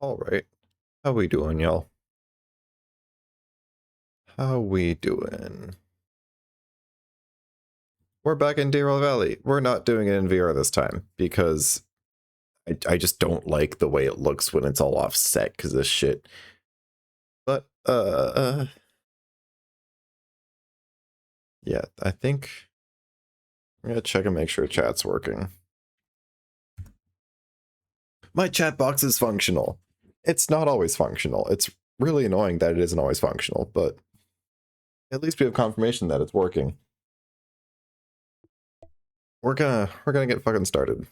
Alright. How we doing, y'all? How we doing? We're back in Derail Valley. We're not doing it in VR this time because I just don't like the way it looks when it's all offset because of this shit. But, yeah, I think I'm gonna check and make sure chat's working. My chat box is functional. It's not always functional. It's really annoying that it isn't always functional, but at least we have confirmation that it's working. We're gonna get fucking started.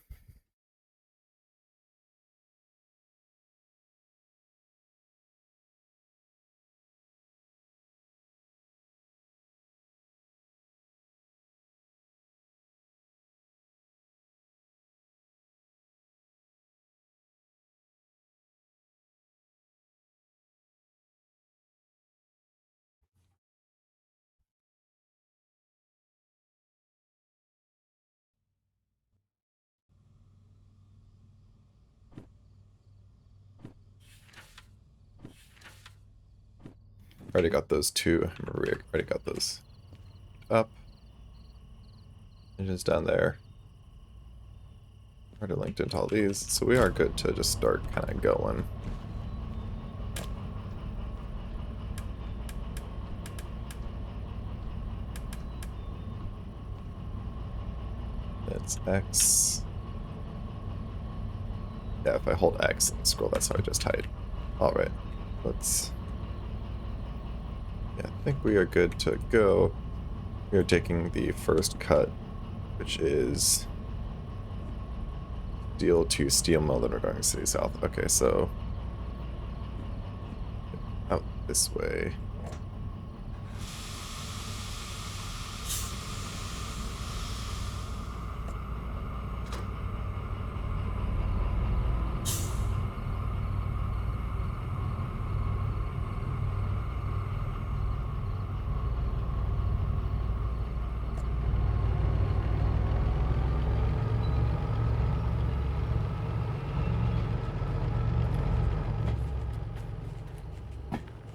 Already got those two. Remember, we already got those up. Engines down there. Already linked into all these, so we are good to just start kind of going. It's X. Yeah, if I hold X and scroll, that's how I just hide. Alright, let's... Yeah, I think we are good to go. We are taking the first cut, which is Deal to Steel Mill, then we're going City South. Okay, so out this way.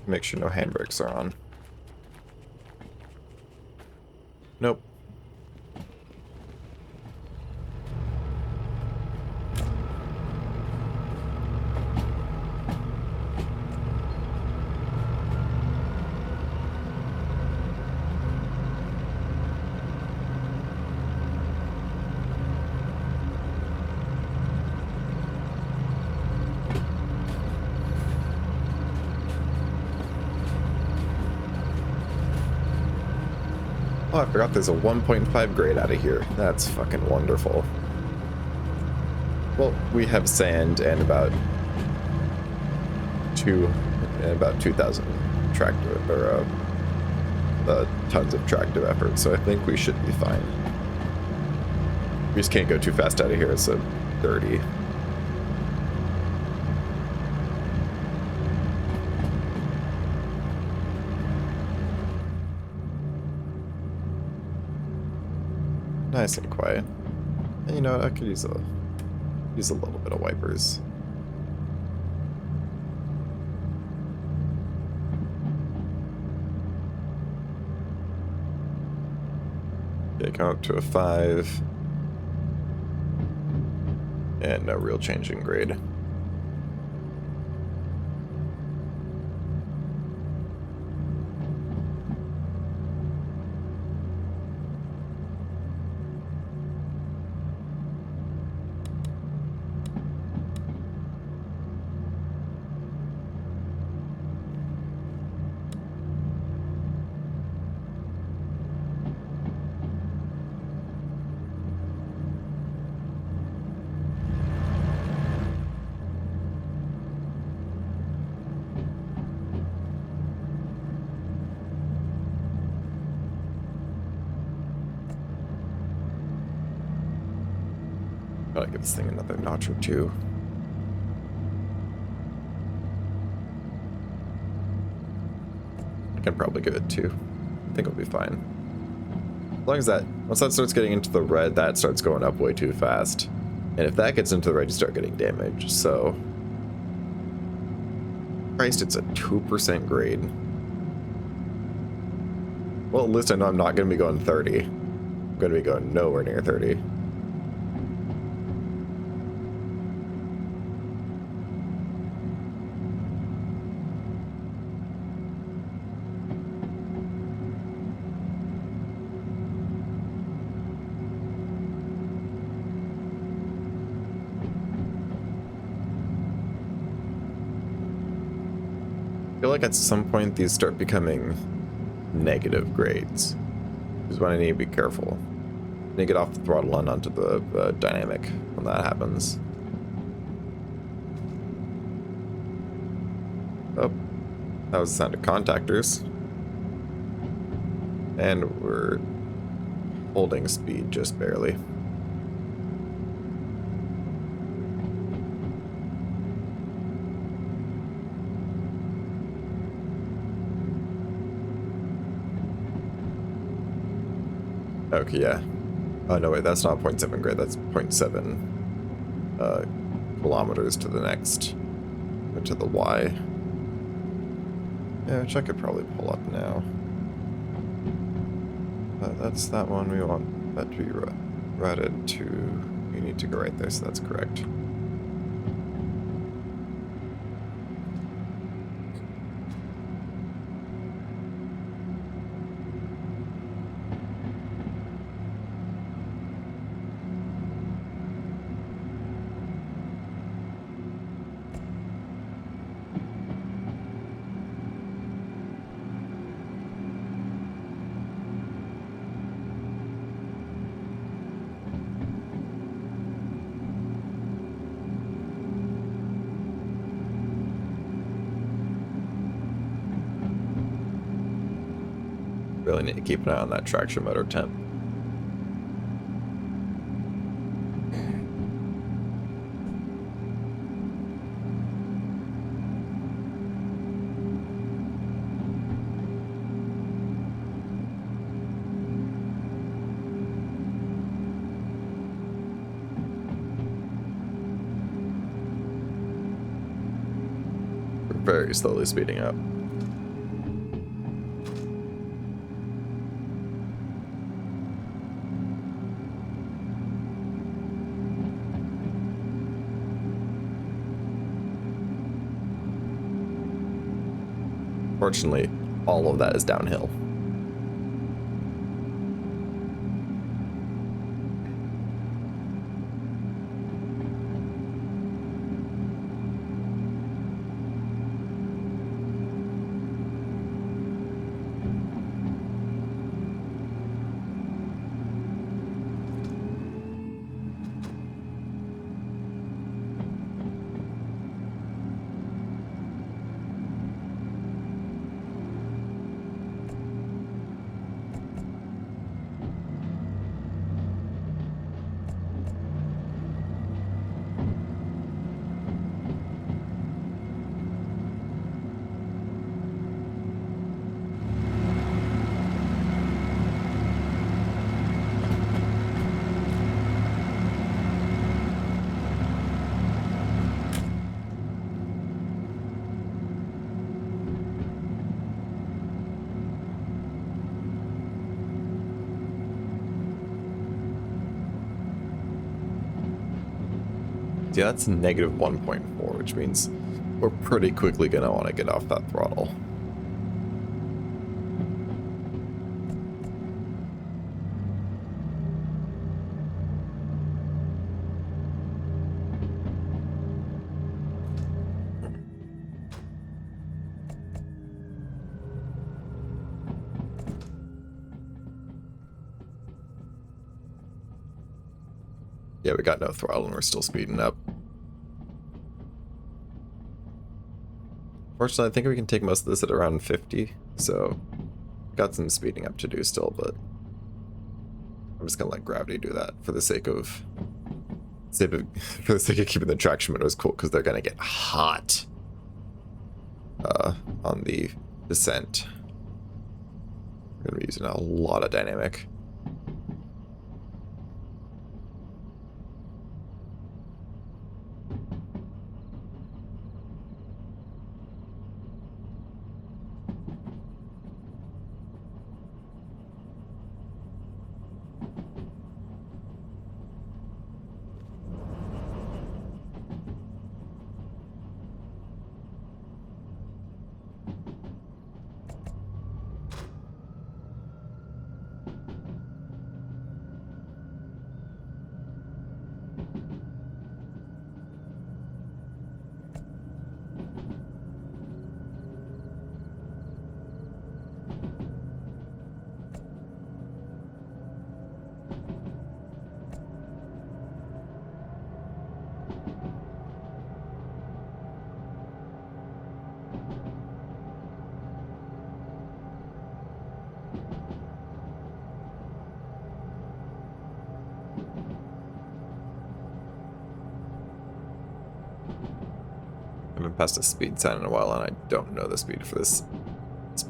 Make sure no handbrakes are on. Nope. Oh, I forgot there's a 1.5 grade out of here. That's fucking wonderful. Well, we have sand and about 2,000 tractive or tons of tractive effort, so I think we should be fine. We just can't go too fast out of here. It's a 30. Nice and quiet. And you know, I could use a little bit of wipers. Okay, come up to a 5. And no real change in grade. Gotta give this thing another notch or two. I can probably give it 2. I think it'll be fine. As long as that, once that starts getting into the red, that starts going up way too fast. And if that gets into the red, you start getting damage, so Christ, it's a 2% grade. Well, at least I know I'm not going to be going 30. I'm going to be going nowhere near 30. I feel like at some point these start becoming negative grades. Is when I need to be careful. I need to get off the throttle and onto the dynamic when that happens. Oh, that was the sound of contactors. And we're holding speed just barely. Okay, yeah. Oh, no, wait, that's not 0.7 grade, that's 0.7 kilometers to the next, or to the Y. Yeah, which I could probably pull up now. That's that one. We want that to be routed to... You need to go right there, so that's correct. Really need to keep an eye on that traction motor temp. We're very slowly speeding up. Fortunately, all of that is downhill. Yeah, that's negative 1.4, which means we're pretty quickly going to want to get off that throttle. Yeah, we got no throttle and we're still speeding up. Fortunately, I think we can take most of this at around 50, so got some speeding up to do still, but I'm just gonna let gravity do that for the sake of for the sake of keeping the traction motors cool, because they're gonna get hot on the descent. We're gonna be using a lot of dynamic. haven't passed a speed sign in a while, and I don't know the speed for this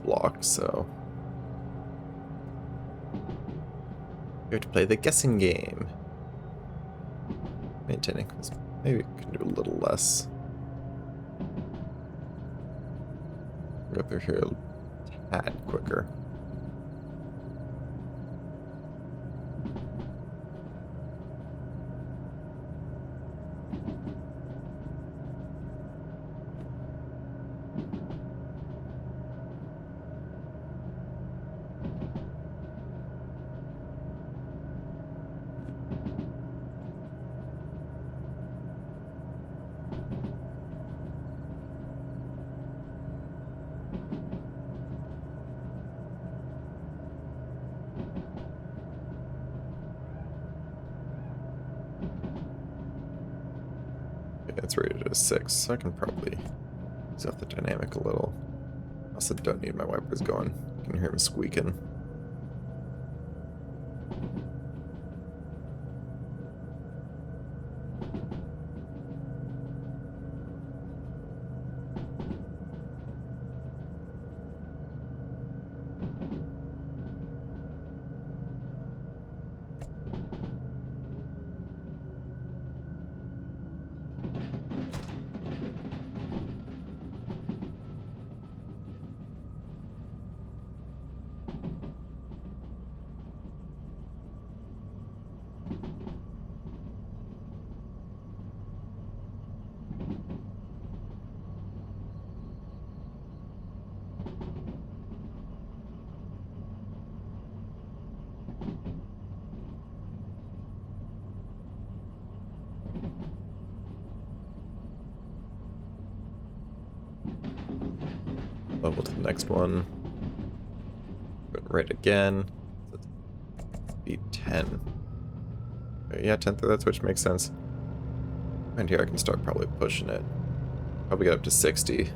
block, so we have to play the guessing game. Maintaining this, maybe we can do a little less. Go through here a tad quicker. It's rated as 6, so I can probably set the dynamic a little. I also don't need my wipers going. You can hear them squeaking. Level to the next one. Right again. Speed 10. Yeah, 10 through that switch makes sense. And here I can start probably pushing it. Probably get up to 60.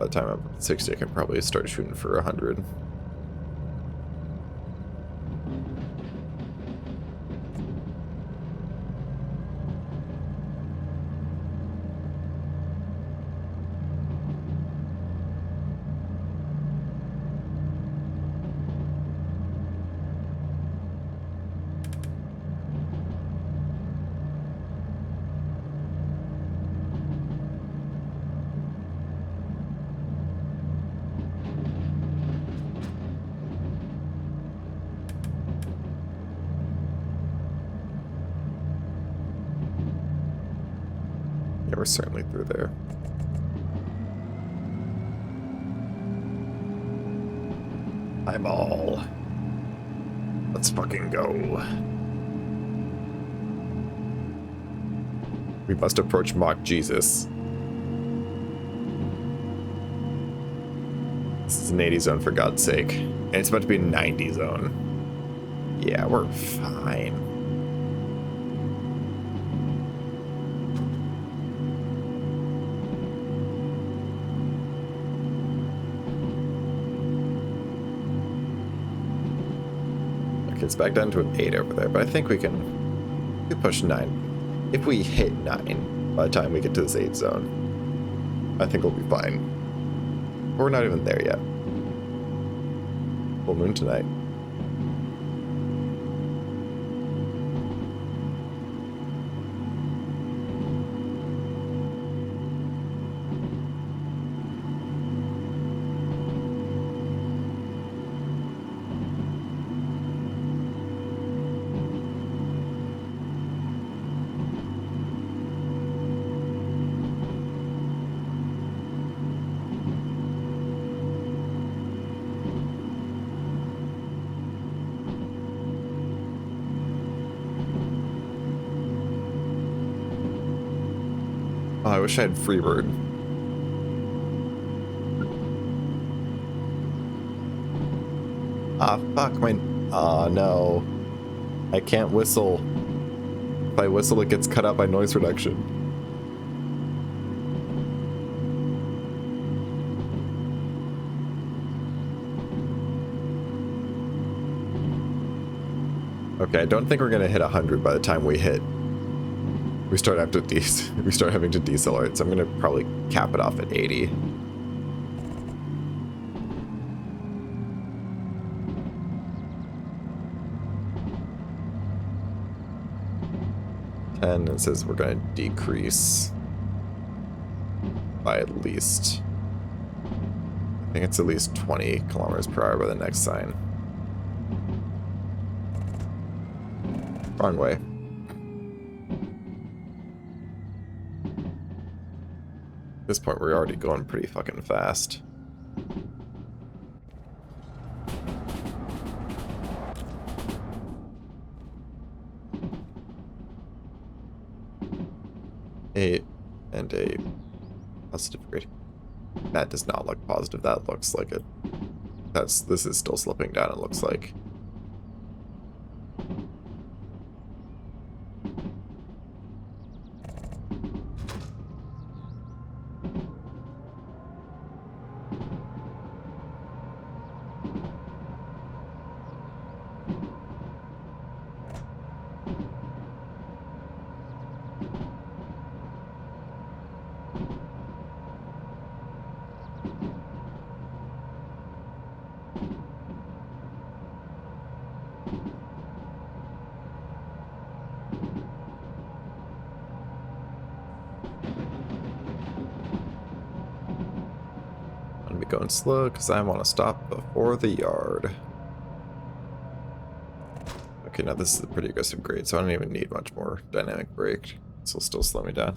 By the time I'm at 60, I can probably start shooting for 100. Yeah, we're certainly through there. Eyeball. Let's fucking go. We must approach Mock Jesus. This is an 80 zone for God's sake. And it's about to be a 90 zone. Yeah, we're fine. It's back down to an 8 over there, but I think we can push 9. If we hit 9 by the time we get to this 8 zone, I think we'll be fine. But we're not even there yet. Full moon tonight. Oh, I wish I had Freebird. Ah, fuck, my... Ah, no. I can't whistle. If I whistle, it gets cut out by noise reduction. Okay, I don't think we're gonna hit 100 by the time we hit we start we start having to decelerate, so I'm gonna probably cap it off at 80. And it says we're gonna decrease by at least, I think it's at least 20 kilometers per hour by the next sign. Wrong way. At this point, we're already going pretty fucking fast. A and a positive grade. That does not look positive. That looks like it. This is still slipping down, it looks like. Going slow because I want to stop before the yard. Okay, now this is a pretty aggressive grade, so I don't even need much more dynamic brake. This will still slow me down.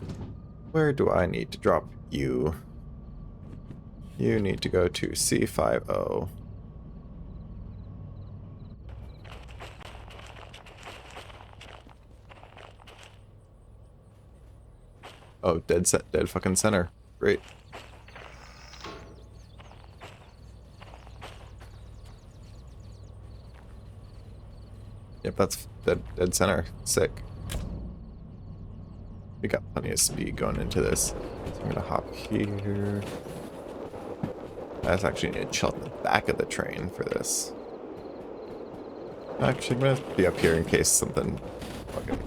Where do I need to drop you? You need to go to C50. Oh, dead fucking center. Great. Yep, that's dead center. Sick. We got plenty of speed going into this. So I'm gonna hop here. I actually need to chill in the back of the train for this. Actually, I'm gonna be up here in case something fucking...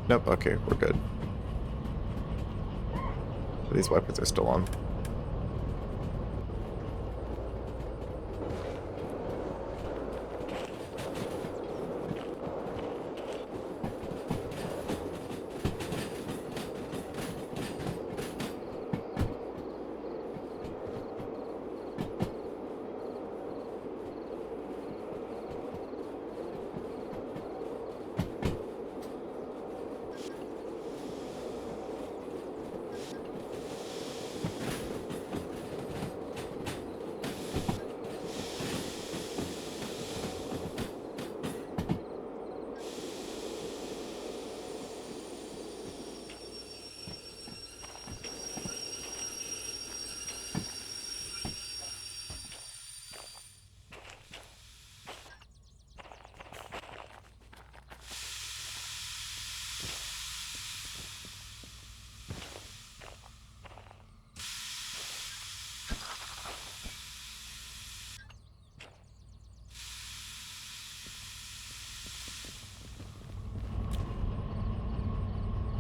Nope, okay, we're good. These wipers are still on.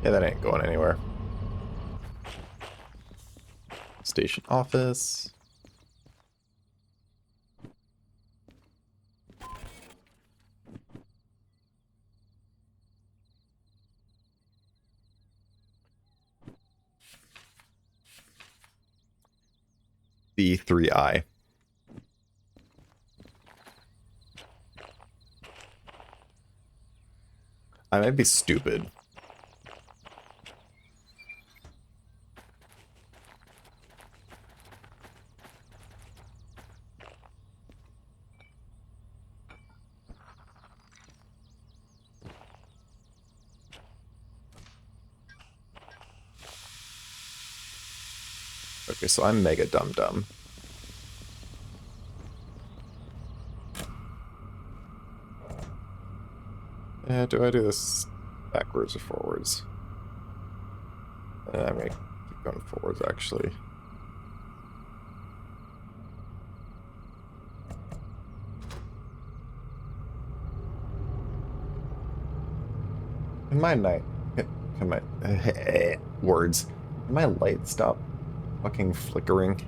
Yeah, that ain't going anywhere. Station office. B3I. I might be stupid. Okay, so I'm mega dumb. Yeah, do I do this backwards or forwards? I'm gonna keep going forwards, actually. In my night, can I might words. My light stop fucking flickering.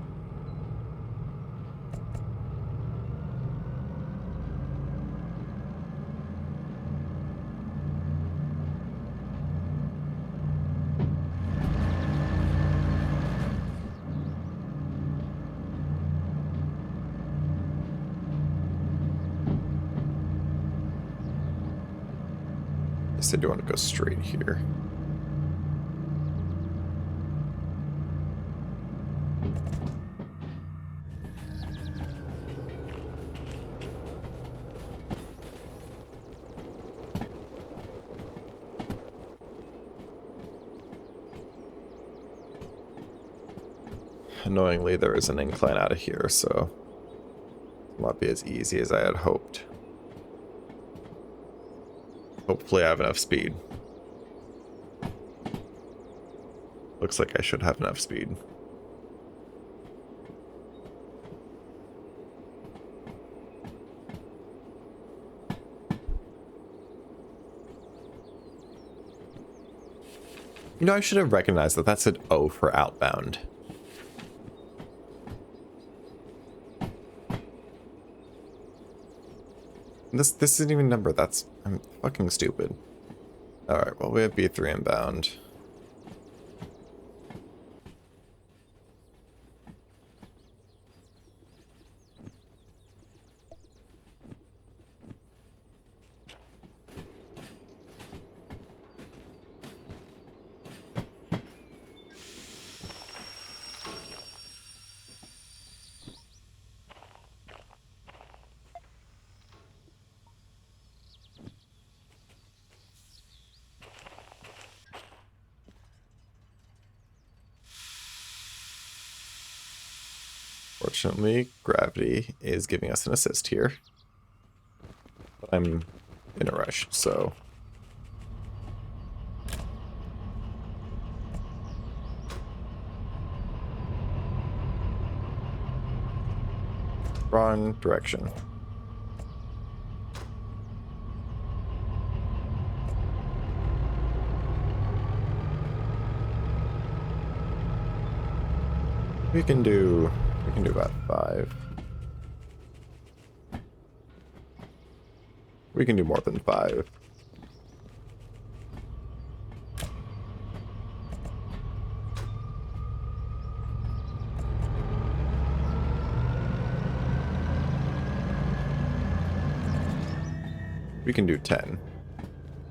I do want to go straight here. Annoyingly, there is an incline out of here, so it won't be as easy as I had hoped. Hopefully I have enough speed. Looks like I should have enough speed. You know, I should have recognized that that's an O for outbound. This isn't even numbered. I'm fucking stupid. Alright, well we have B3 inbound. Fortunately, gravity is giving us an assist here. But I'm in a rush, so... Wrong direction. We can do about 5. We can do more than 5. We can do 10.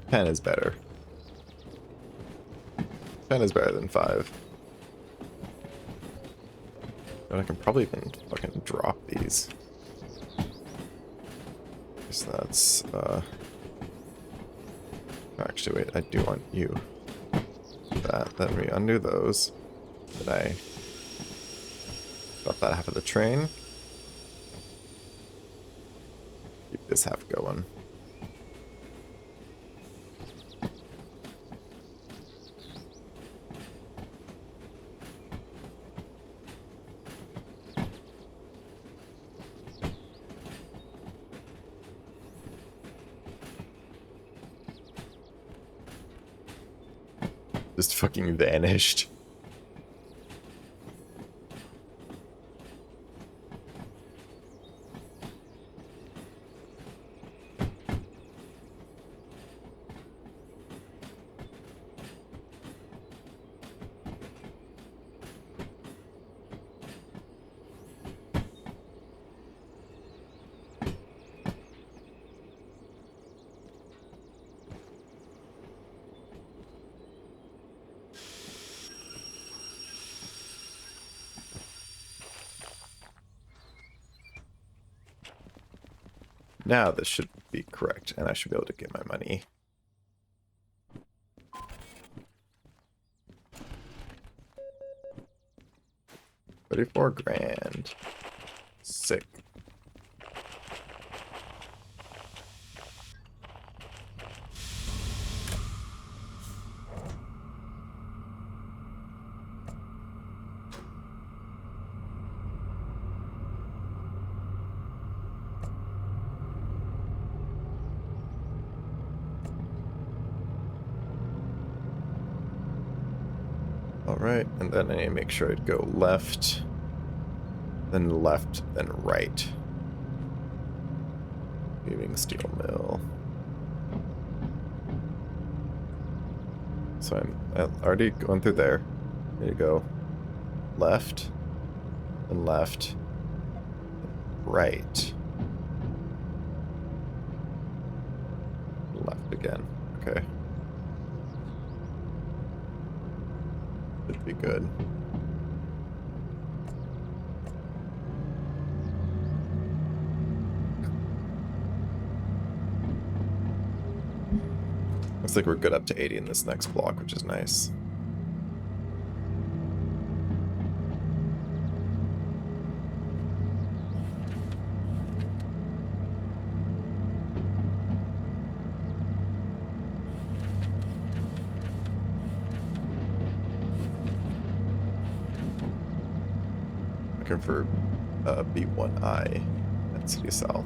10 is better. 10 is better than 5. And I can probably even fucking drop these. So that's, actually, wait, I do want you. That, then we undo those. Then I drop that half of the train. Keep this half going. Just fucking vanished. Now this should be correct, and I should be able to get my money. $34,000. Sick. Alright, and then I need to make sure I'd go left, then right. Weaving steel mill. So I'm already going through there. There you go. Left, and left, right. Left again. Okay. Should be good. Looks like we're good up to 80 in this next block, which is nice. Looking for B1I at City South.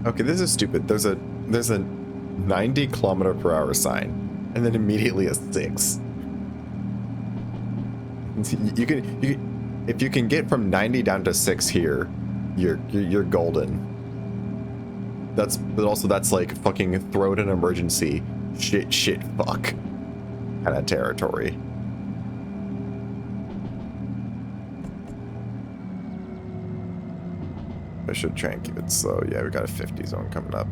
Okay, this is stupid. There's a 90 km/h sign, and then immediately a 6. You can if you can get from 90 down to 6 here, you're golden. But also that's like fucking throw it in emergency, shit fuck kind of territory. I should try and keep it slow. Yeah, we got a 50 zone coming up.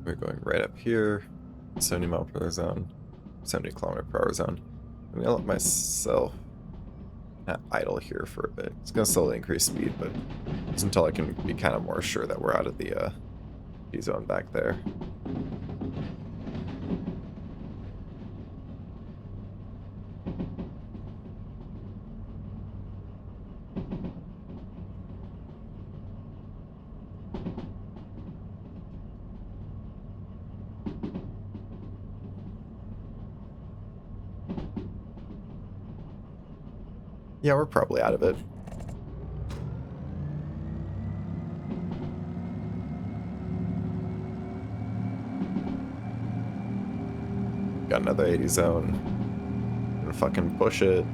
We're going right up here, 70 mile per hour zone, 70 km/h zone. I'm gonna let myself idle here for a bit. It's gonna slowly increase speed, but just until I can be kind of more sure that we're out of the D zone back there. Yeah, we're probably out of it. Got another 80 zone. Gonna fucking push it.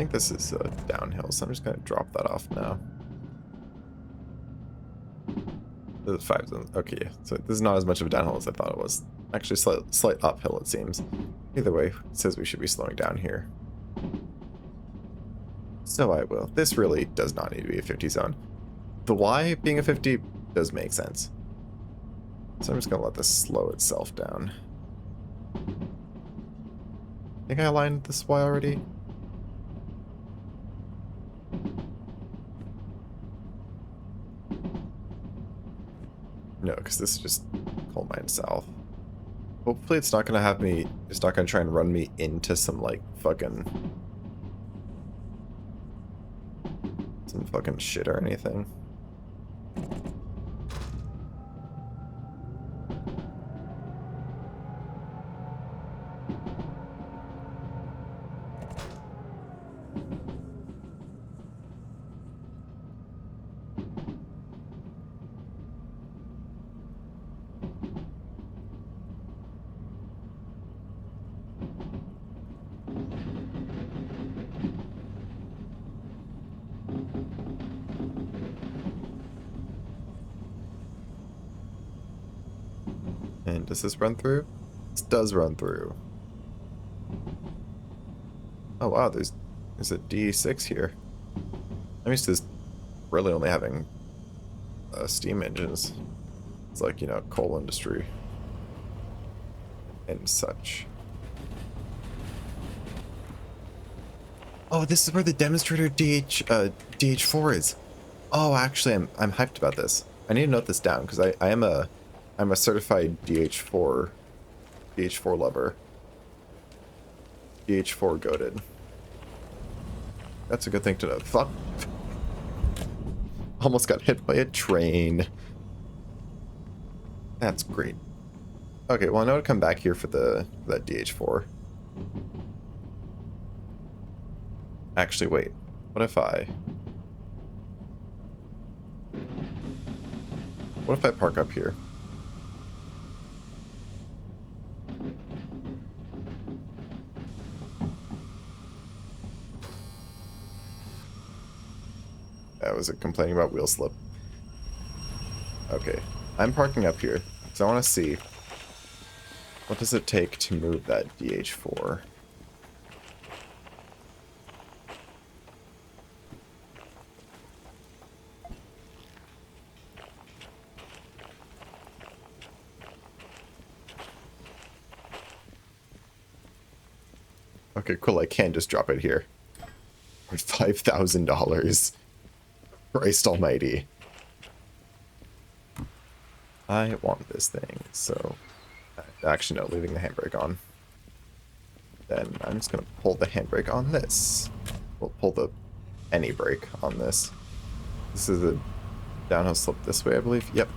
think this is downhill, so I'm just going to drop that off now. The 5 zones. Okay, yeah. So this is not as much of a downhill as I thought it was. Actually, slight uphill, it seems. Either way, it says we should be slowing down here. So I will. This really does not need to be a 50 zone. The Y being a 50 does make sense. So I'm just going to let this slow itself down. I think I aligned this Y already. No, because this is just coal mine south. Hopefully it's not going to have me, it's not going to try and run me into some, like, fucking shit or anything. And does this run through? This does run through. Oh wow, there's a D6 here. I'm used to this really only having steam engines. It's like, you know, coal industry and such. Oh, this is where the demonstrator DH4 is. Oh, actually, I'm hyped about this. I need to note this down because I'm a certified DH4 lover. DH4 goated. That's a good thing to know. Fuck. Almost got hit by a train. That's great. Okay, well I know to come back here for that DH4. Actually, wait. What if I park up here? Was it complaining about wheel slip? Okay, I'm parking up here because I want to see what does it take to move that DH4. Okay, cool. I can just drop it here for $5,000. Christ almighty. I want this thing, so... Actually, no, leaving the handbrake on. Then I'm just going to pull the handbrake on this. We'll pull the any brake on this. This is a downhill slope this way, I believe. Yep.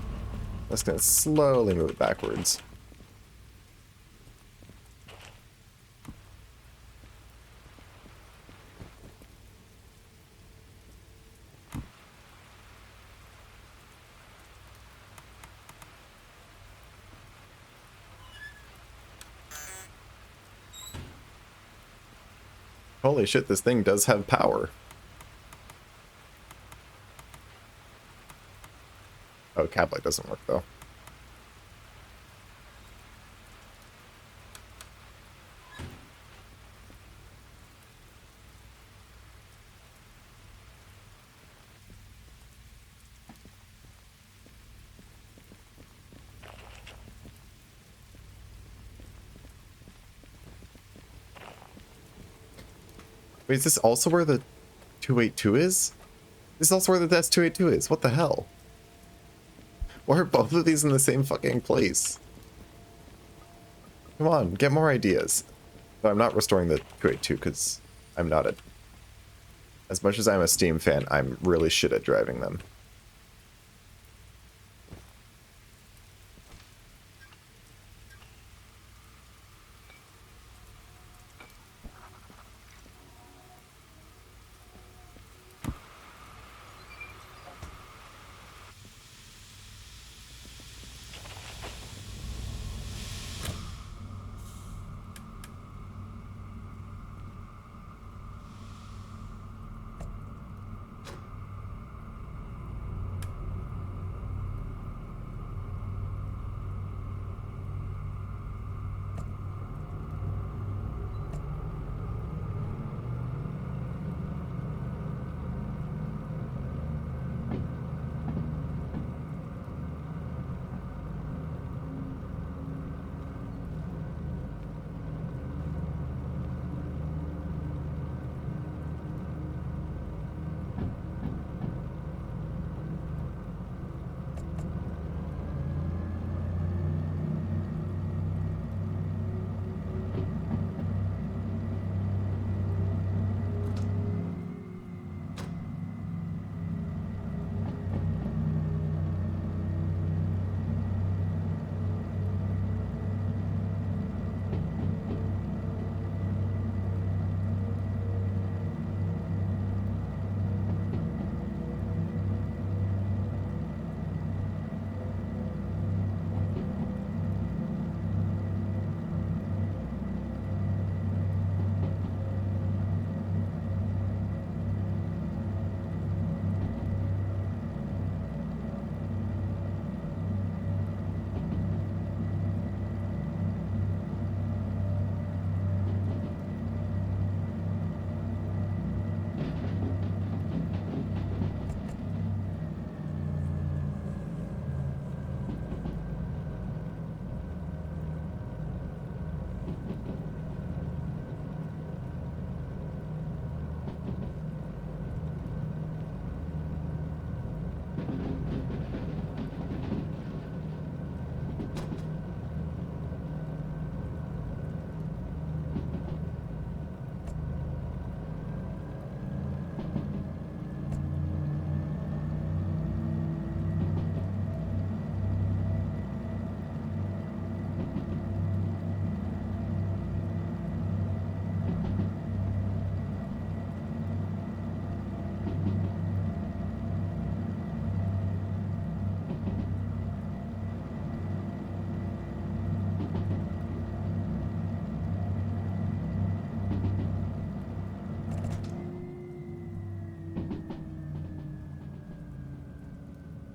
That's going to slowly move it backwards. Holy shit, this thing does have power. Oh, cab light doesn't work though. Wait, is this also where the 282 is? This is also where the Death 282 is. What the hell? Why are both of these in the same fucking place? Come on, get more ideas. But I'm not restoring the 282 because I'm not a... As much as I'm a Steam fan, I'm really shit at driving them.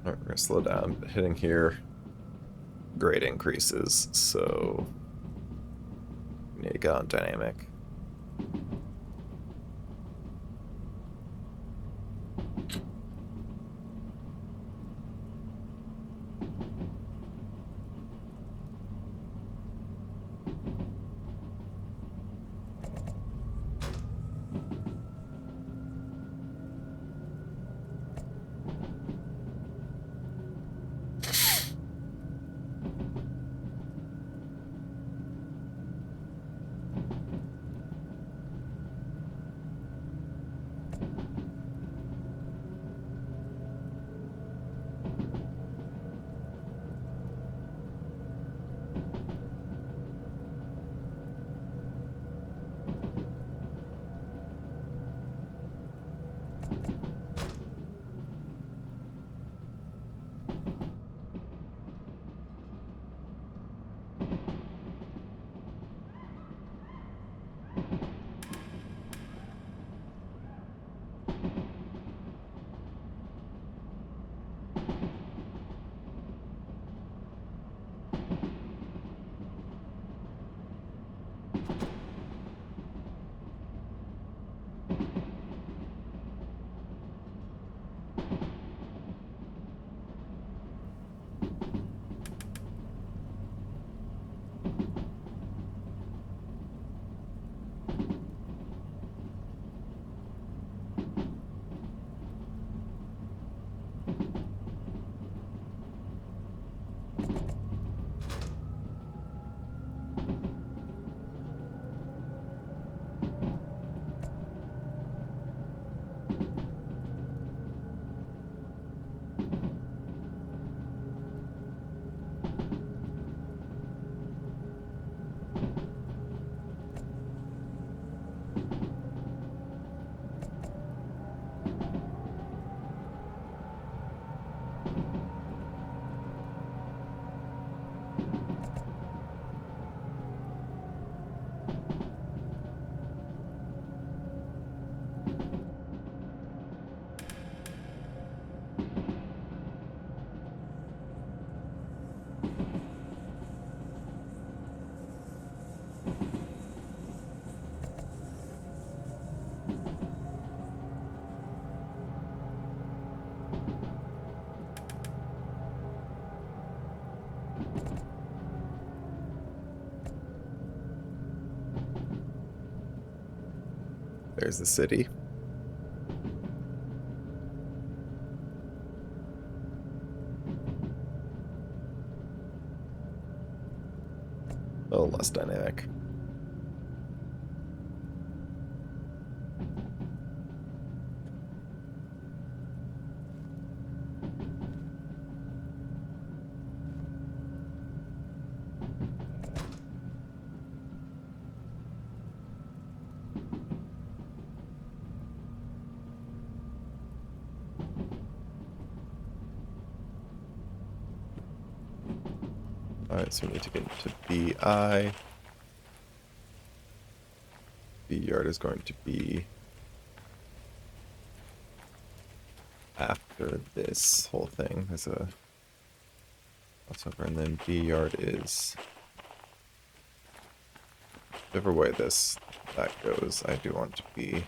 Alright, we're gonna slow down. But hitting here, grade increases, so we need to get on dynamic. There's the city. A little less dynamic. Alright, so we need to get into BI. B yard is going to be after this whole thing. There's a crossover, and then B yard is whichever way that goes. I do want to be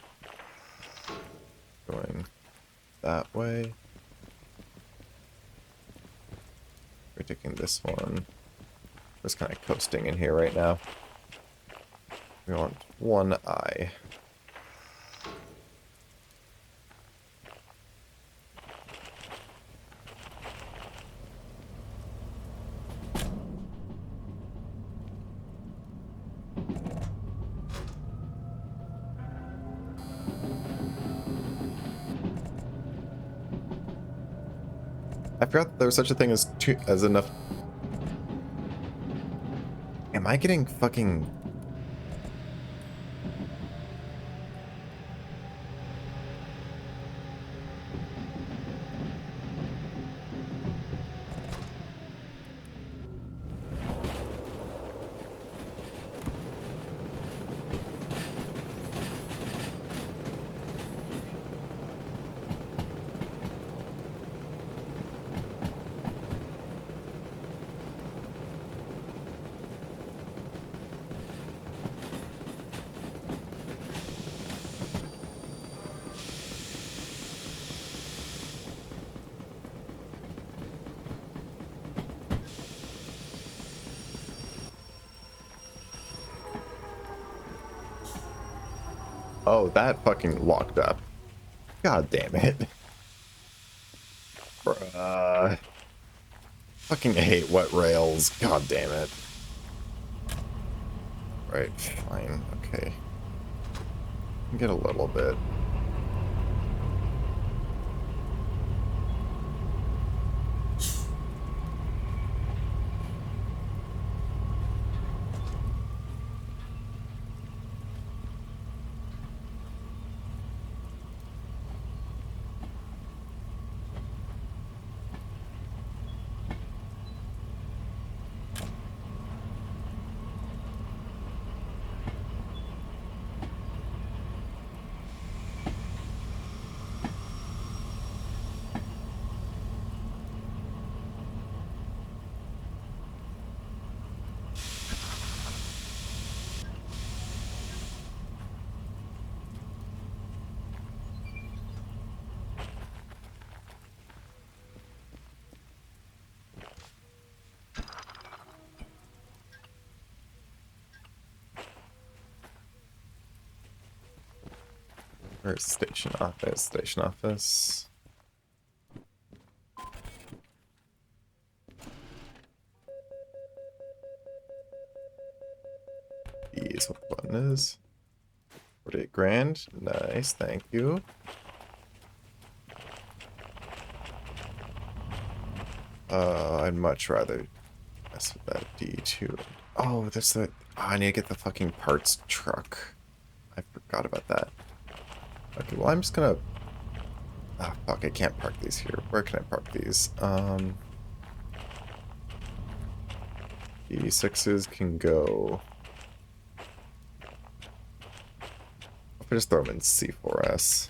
going that way. We're taking this one. Just kind of coasting in here right now. We want one eye. I forgot there was such a thing as enough. Am I getting fucking... Oh, that fucking locked up. God damn it. Bruh. Fucking hate wet rails. God damn it. Right, fine. Okay. Get a little bit. Where's station office? Station office. Is what the button is. 48 grand. Nice, thank you. I'd much rather mess with that D2. Oh, there's the... Oh, I need to get the fucking parts truck. I forgot about that. Okay, well, I'm just gonna... Ah, fuck, I can't park these here. Where can I park these? D6s can go... If I just throw them in C4S.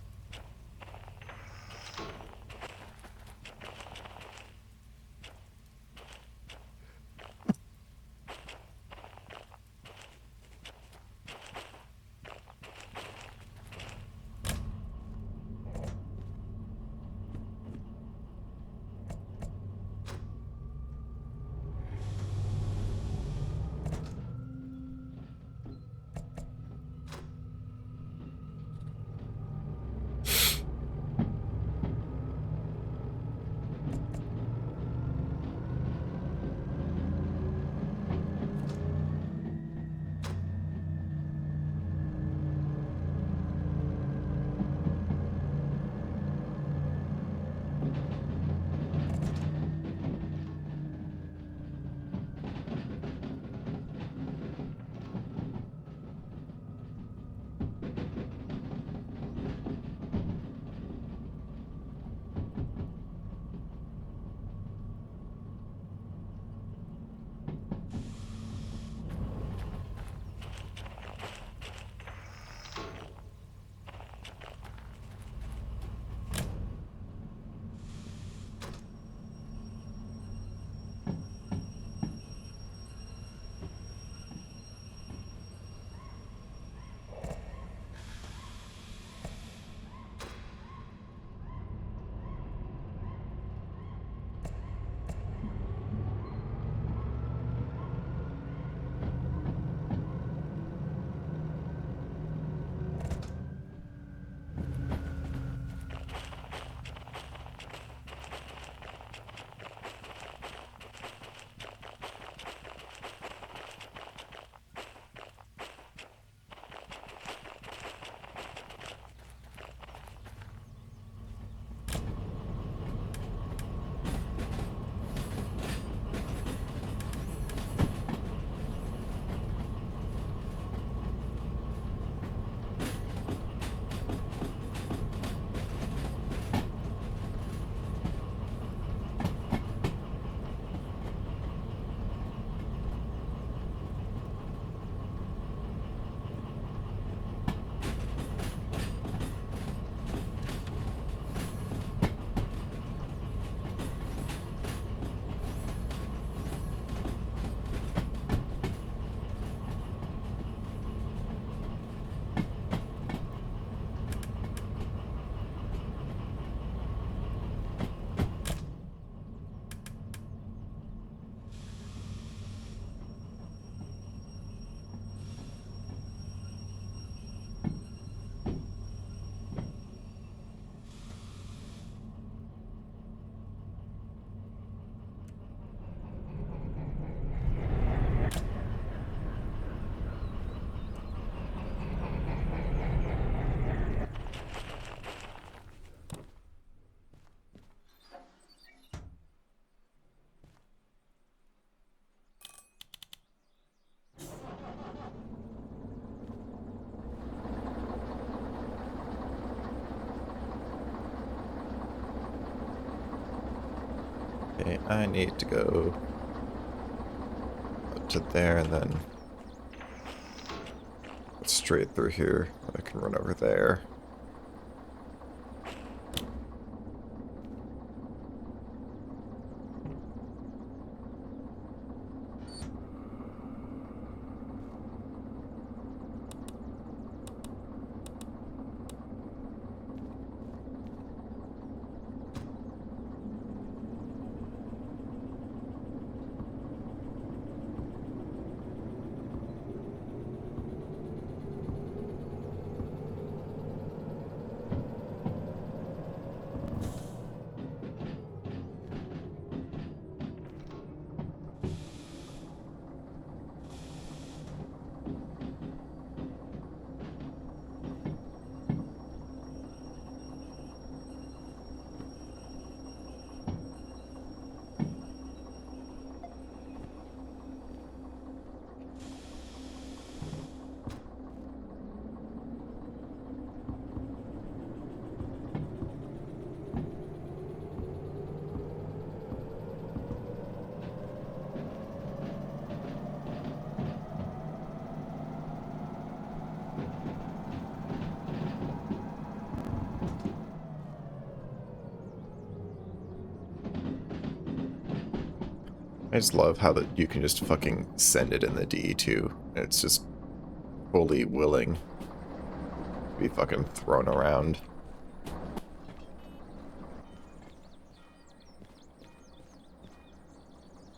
Okay, I need to go up to there and then straight through here. I can run over there. I just love how that you can just fucking send it in the D too. It's just fully willing to be fucking thrown around.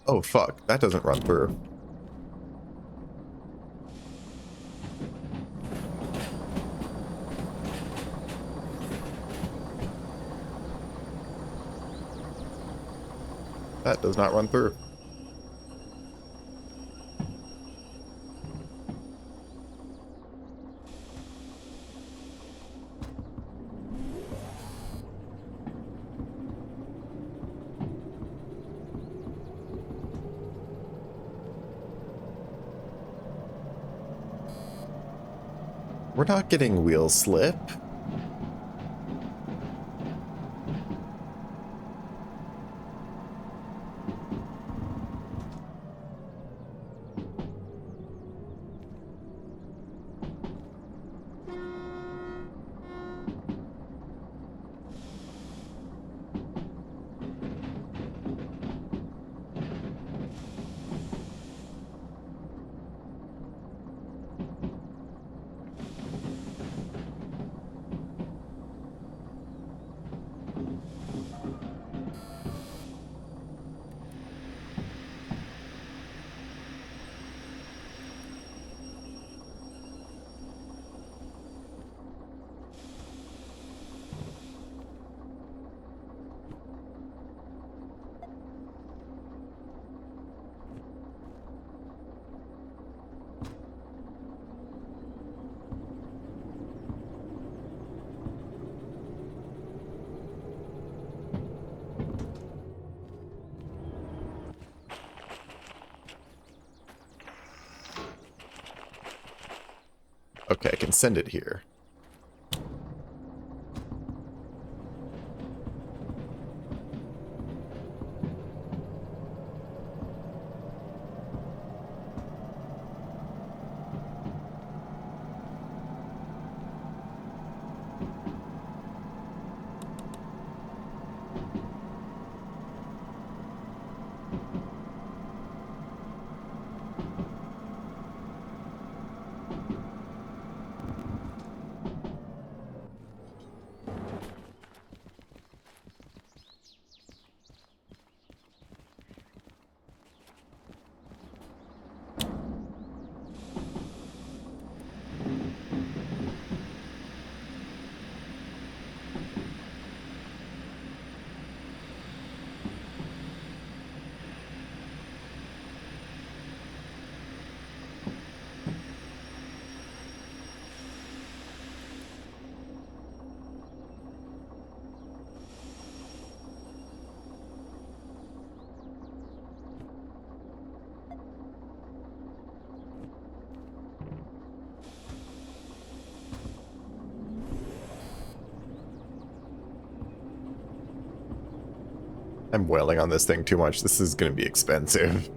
Oh fuck, that doesn't run through. That does not run through. We're not getting wheel slip. Okay, I can send it here. I'm wailing on this thing too much. This is going to be expensive.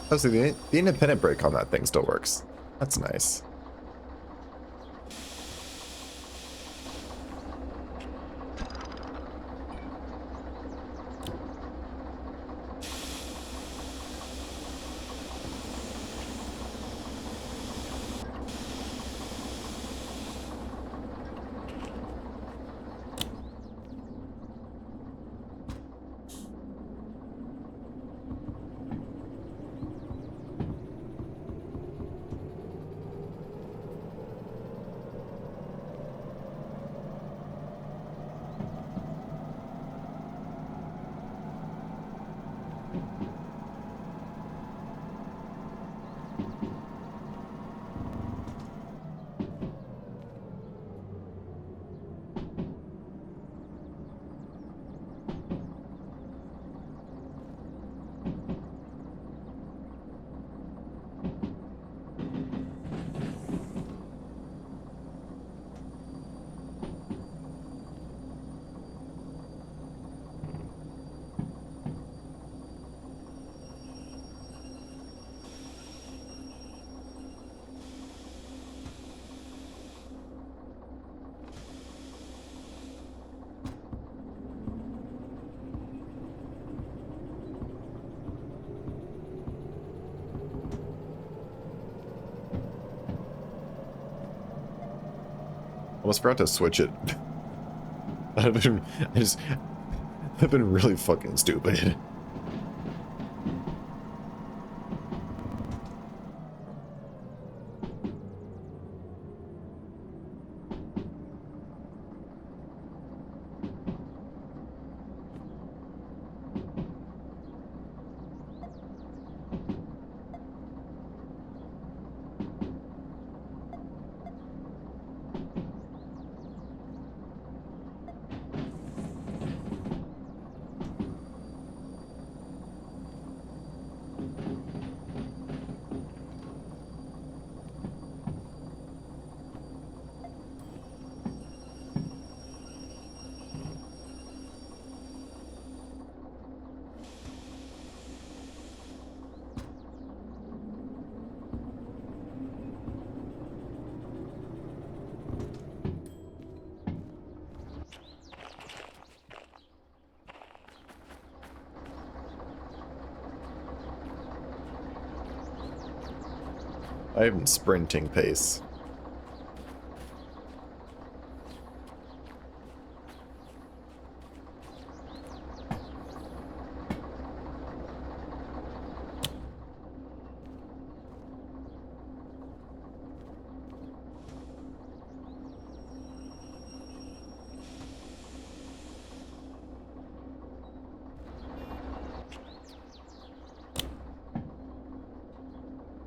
Oh, so the independent brake on that thing still works. That's nice. Almost forgot to switch it. I've been really fucking stupid. I'm sprinting pace.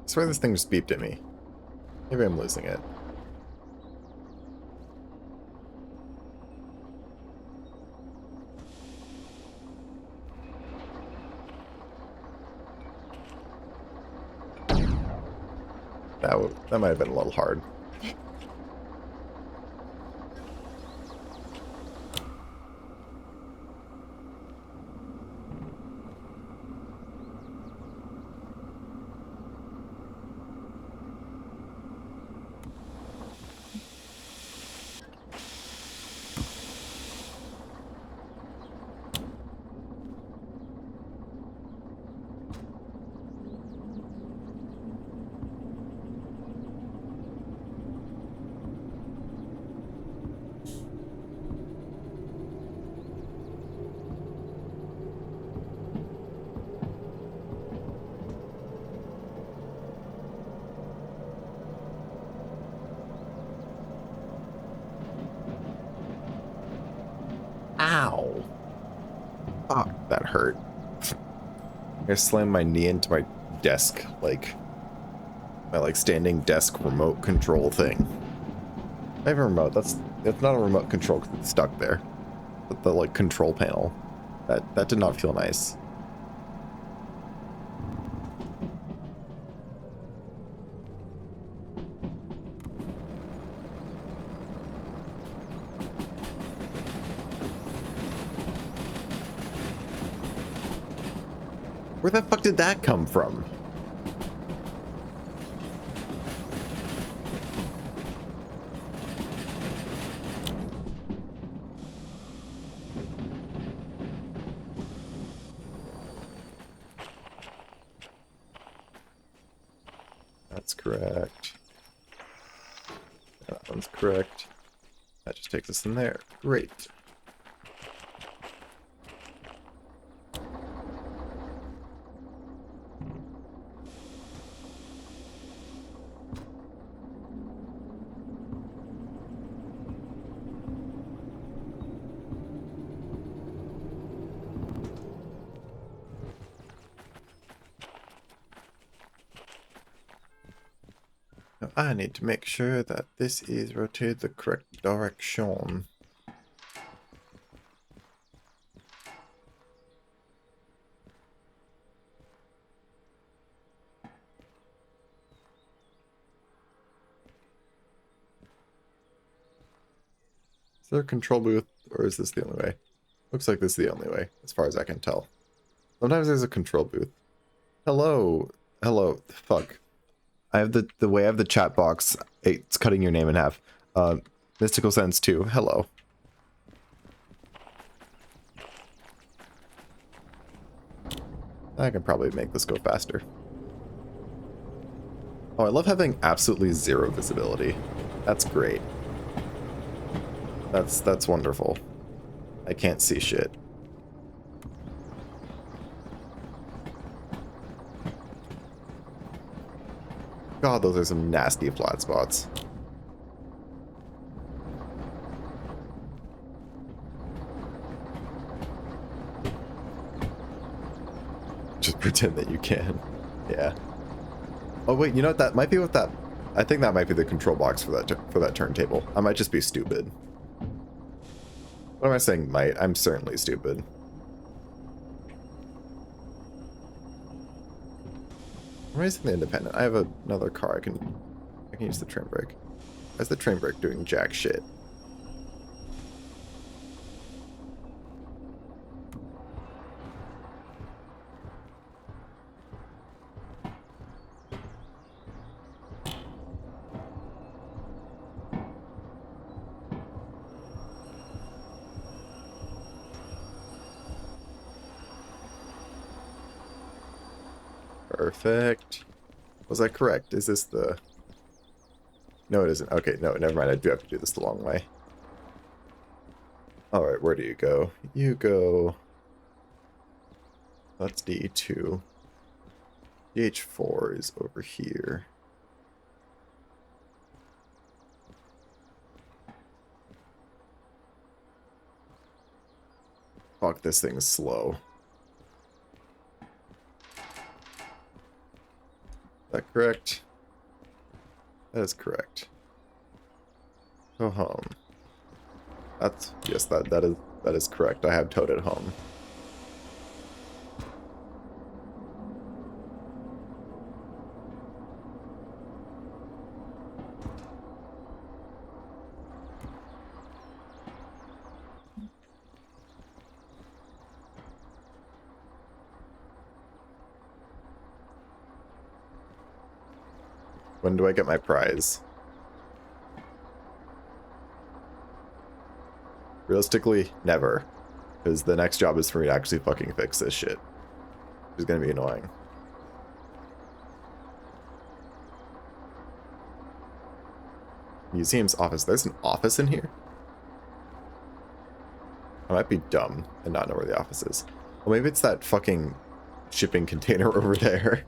I swear this thing just beeped at me. Maybe I'm losing it. That might have been a little hard. Ow. Fuck, that hurt. I slammed my knee into my desk, like, my standing desk remote control thing. Not even remote, that's not a remote control because it's stuck there. But the, like, control panel. That did not feel nice. Where the fuck did that come from? That's correct. That one's correct. That just takes us in there. Great. Now I need to make sure that this is rotated the correct direction. Is there a control booth, or is this the only way? Looks like this is the only way, as far as I can tell. Sometimes there's a control booth. Hello. Hello. Fuck. I have the way I have the chat box. It's cutting your name in half. Mystical Sense 2. Hello. I can probably make this go faster. Oh, I love having absolutely zero visibility. That's great. That's wonderful. I can't see shit. God, those are some nasty flat spots. Just pretend that you can. Yeah. Oh wait, you know what? That might be what that. I think that might be the control box for that turntable. I might just be stupid. What am I saying? Might? I'm certainly stupid. I'm raising the independent. I have another car. I can use the train brake. Why's the train brake doing jack shit? Perfect. Was I correct? Is this the... No, it isn't. Okay, no, never mind. I do have to do this the long way. Alright, where do you go? You go... That's D2. DH4 is over here. Fuck, this thing's slow. Is that correct? That is correct. Go home. That's... Yes, that is correct. I have towed it home. When do I get my prize? Realistically, never. Because the next job is for me to actually fucking fix this shit. Which is gonna be annoying. Museum's office. There's an office in here? I might be dumb and not know where the office is. Well, maybe it's that fucking shipping container over there.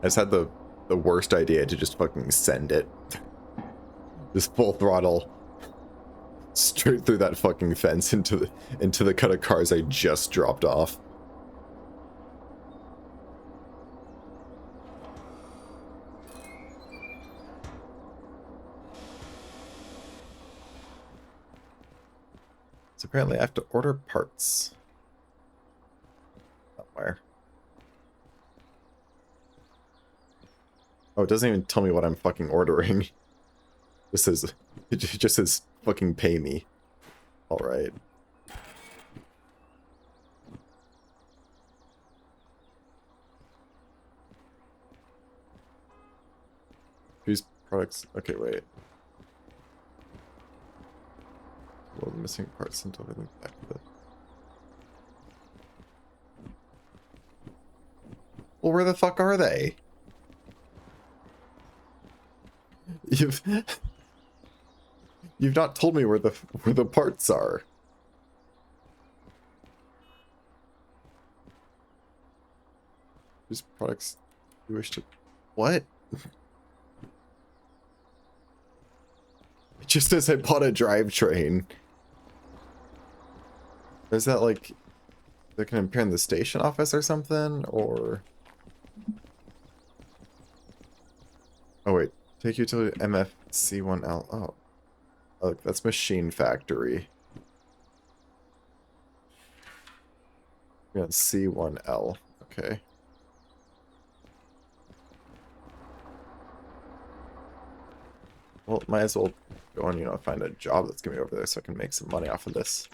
I just had the worst idea to just fucking send it. Just full throttle. Straight through that fucking fence into the cut of cars I just dropped off. So apparently I have to order parts. Somewhere. Oh, it doesn't even tell me what I'm fucking ordering. It just says fucking pay me. Alright. These products... Okay, wait. Well, the missing parts until I link back to it. Well, where the fuck are they? You've not told me where the parts are. These products you wish to... What? It just says I bought a drivetrain. Is that like... They can appear in the station office or something? Or... Oh wait. Take utility MFC1L. Oh. Look, that's Machine Factory. Yeah, C1L. Okay. Well, might as well go and, you know, find a job that's gonna be over there so I can make some money off of this.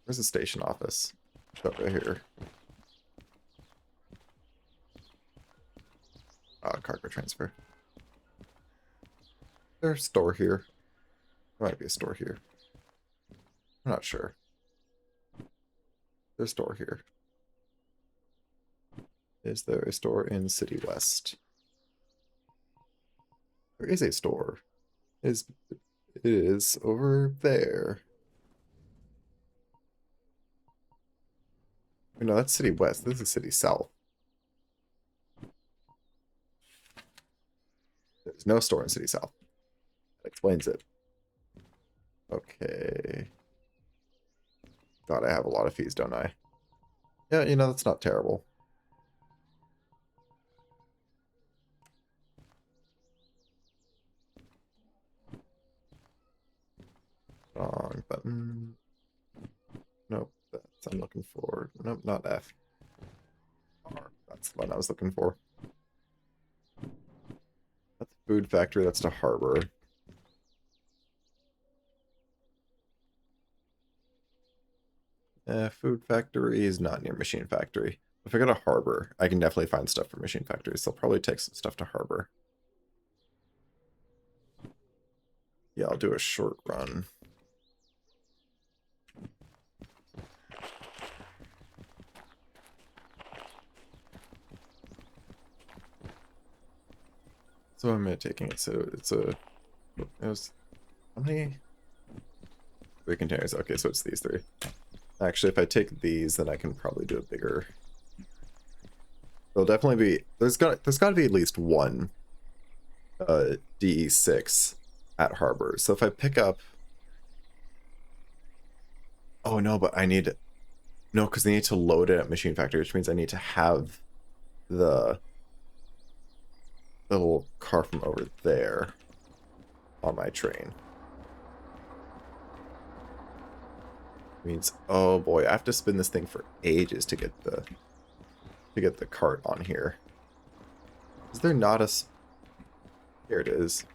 Where's the station office? It's over here. Cargo transfer. There's a store here. There might be a store here. I'm not sure. There's a store here. Is there a store in City West? There is a store. It is over there. No, that's City West. This is City South. There's no store in City South. That explains it. Okay. God, I have a lot of fees, don't I? Yeah, you know, that's not terrible. Wrong button. Nope, that's I'm looking for. Nope, not F. R button. That's the one I was looking for. That's a food factory. That's to harbor. Food factory is not near machine factory. If I go to harbor, I can definitely find stuff for machine factories. So I'll probably take some stuff to harbor. Yeah, I'll do a short run. So I'm taking it. So it was how many? 3 containers. Okay, so it's these 3. Actually, if I take these, then I can probably do a bigger. There'll definitely be there's got to be at least one DE6 at harbor. So if I pick up, oh no, but I need no, because they need to load it at machine factory, which means I need to have the little car from over there on my train. Means, oh boy, I have to spin this thing for ages to get the cart on here. Is there not a... Here it is.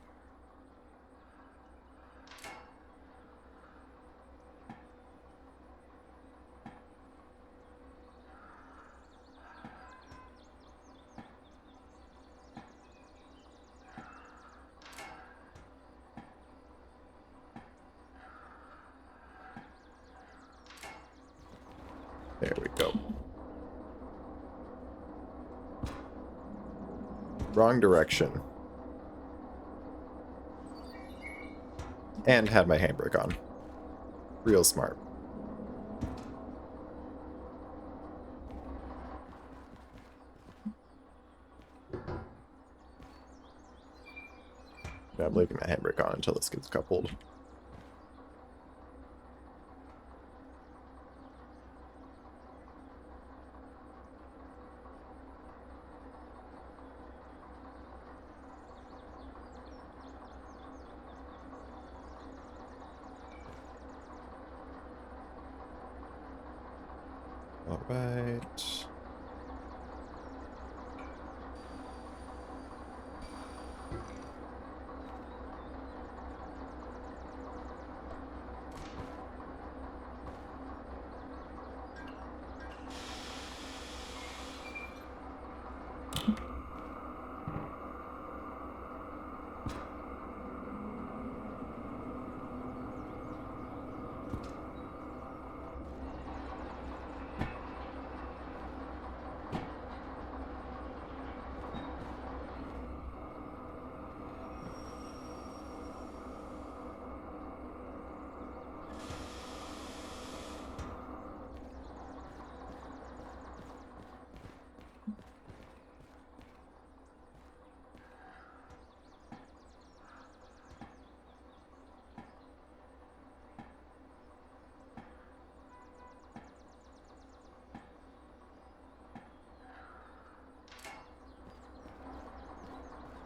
There we go. Wrong direction. And had my handbrake on. Real smart. Yeah, I'm leaving my handbrake on until this gets coupled. All right.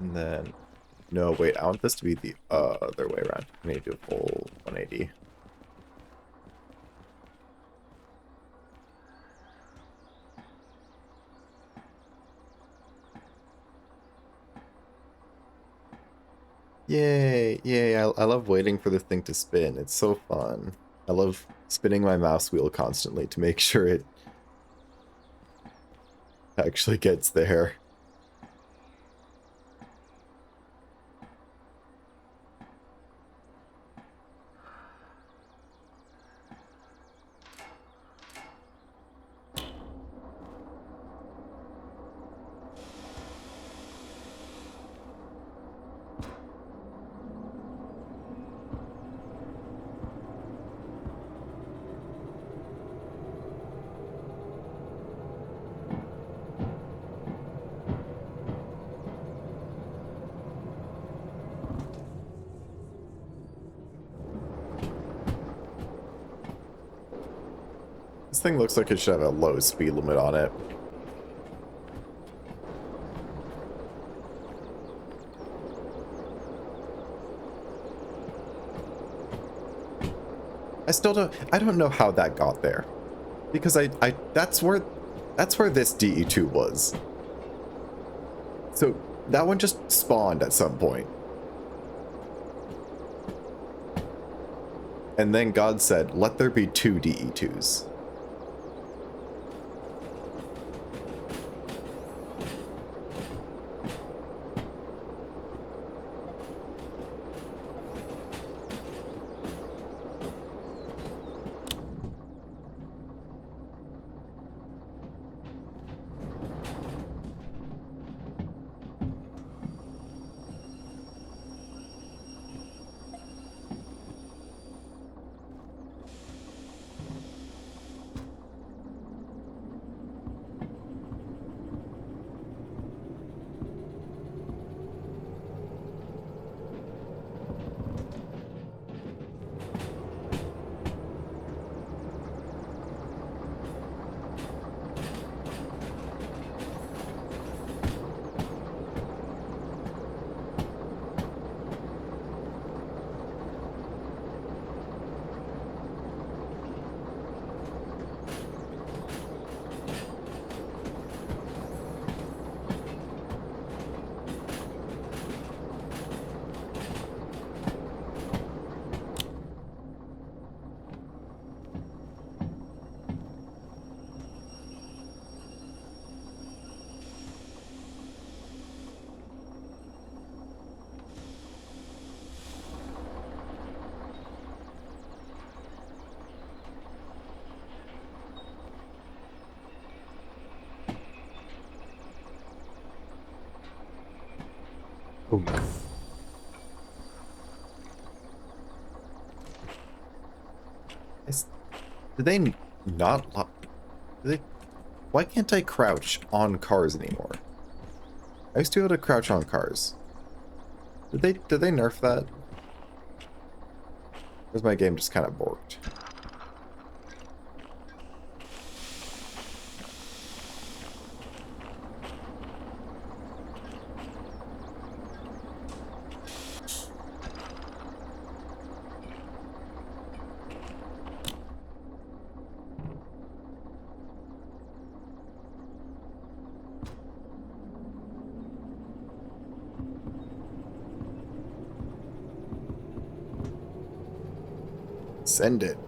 And then, no, wait, I want this to be the other way around. I need to do a full 180. Yay, yay, I love waiting for this thing to spin. It's so fun. I love spinning my mouse wheel constantly to make sure it actually gets there. This thing looks like it should have a low speed limit on it. I don't know how that got there. Because that's where this DE2 was. So that one just spawned at some point. And then God said, let there be 2 DE2s. Oh. Did they not? Did they? Why can't I crouch on cars anymore? I used to be able to crouch on cars. Did they nerf that? Or was my game just kind of borked? Send it.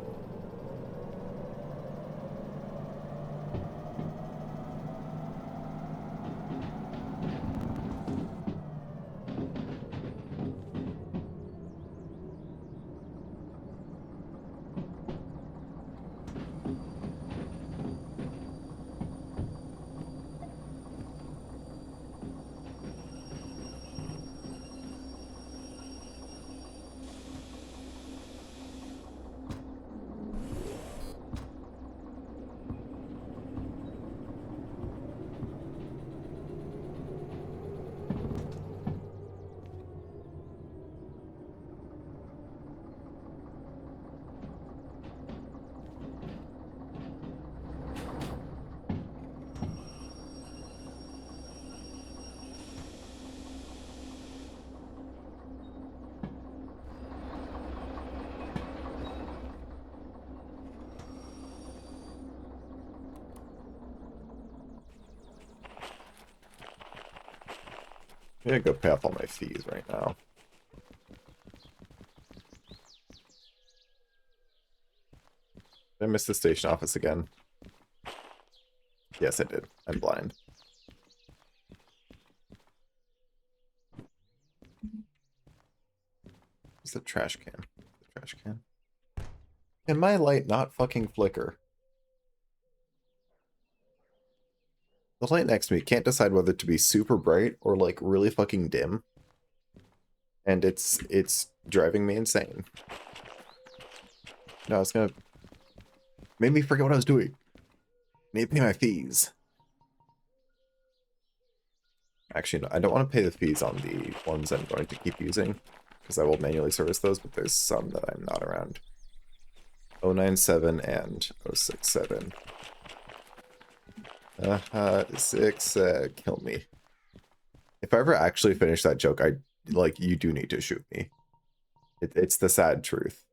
I'm gonna go pay off all my fees right now. Did I miss the station office again? Yes, I did. I'm blind. Where's the trash can? The trash can? Can my light not fucking flicker? The light next to me can't decide whether to be super bright or like really fucking dim. And it's driving me insane. No, it's gonna make me forget what I was doing. Need to pay my fees. Actually, no, I don't want to pay the fees on the ones I'm going to keep using, because I will manually service those, but there's some that I'm not around. 097 and 067. 6, kill me. If I ever actually finish that joke, you do need to shoot me. It's the sad truth.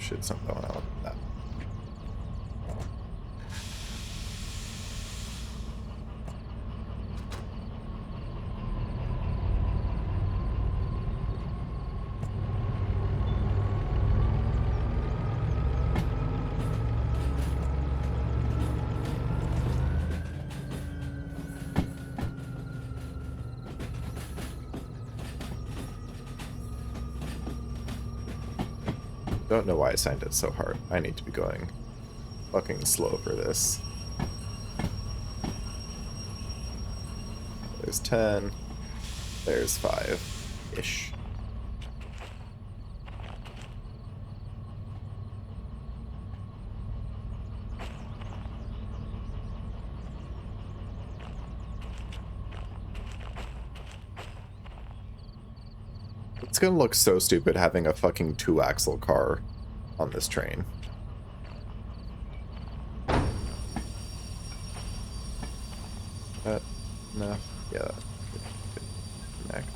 shit, something going on with that. Don't know why I signed it so hard. I need to be going fucking slow for this. There's 10. There's 5-ish. It's gonna look so stupid having a fucking 2-axle car on this train. No. Yeah. Connect.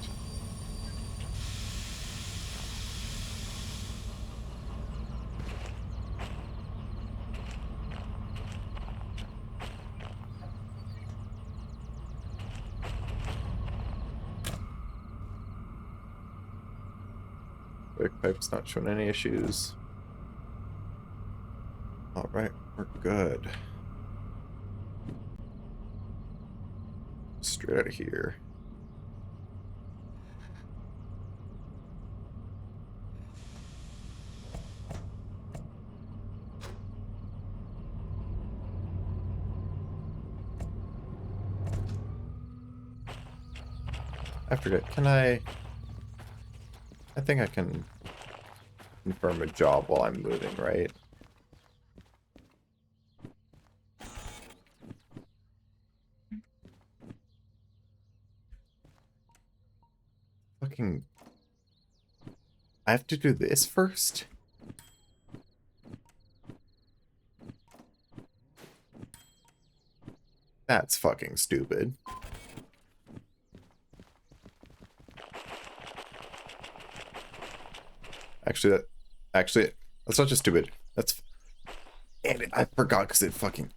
Quick pipe's not showing any issues. Alright, we're good. Straight out of here. I forget, can I think I can confirm a job while I'm moving, right? Fucking... I have to do this first? That's fucking stupid. Actually, that's not just stupid. That's... And I forgot because it fucking...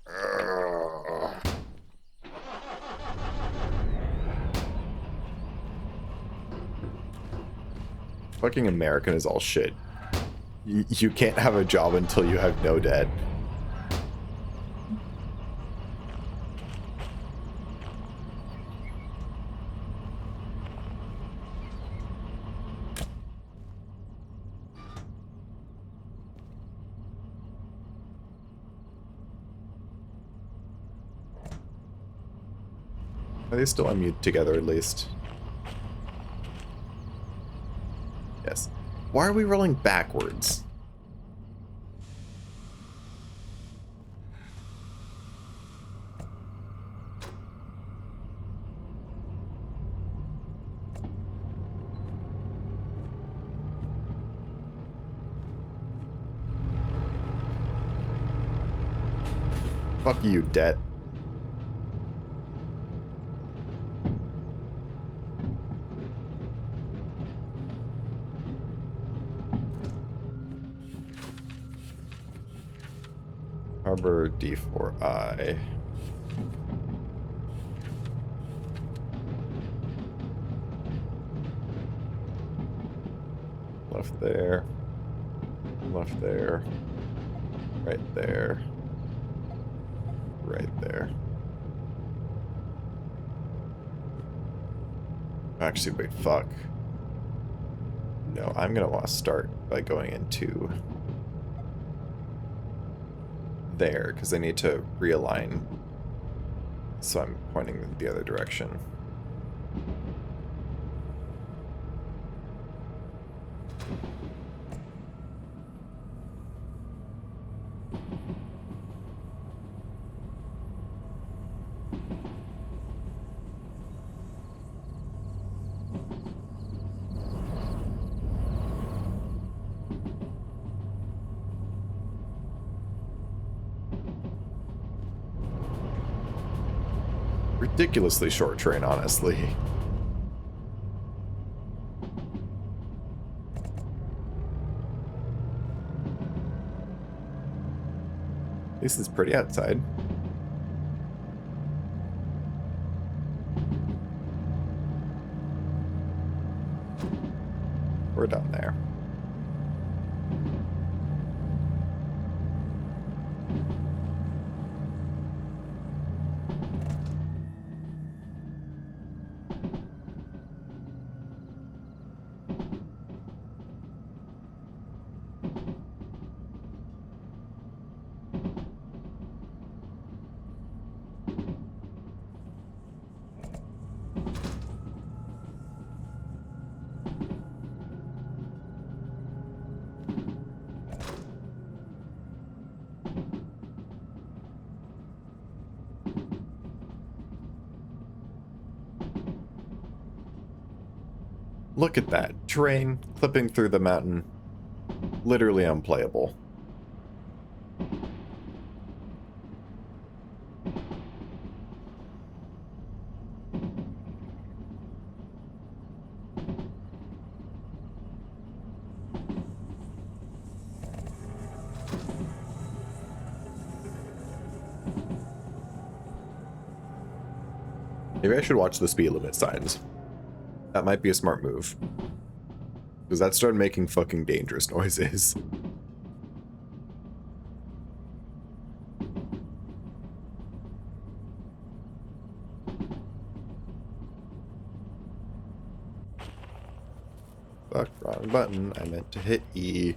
Fucking American is all shit. You can't have a job until you have no debt. Are they still unmute together at least? Yes. Why are we rolling backwards? Fuck you, debt. Harbor D4I. Left there. Left there. Right there. Right there. Actually, wait, fuck. No, I'm gonna want to start by going into there, because I need to realign, so I'm pointing the other direction. Ridiculously short train, honestly. least it's pretty outside. We're down there. Look at that. Terrain clipping through the mountain. Literally unplayable. Maybe I should watch the speed limit signs. That might be a smart move. Because that started making fucking dangerous noises. Fuck, wrong button. I meant to hit E.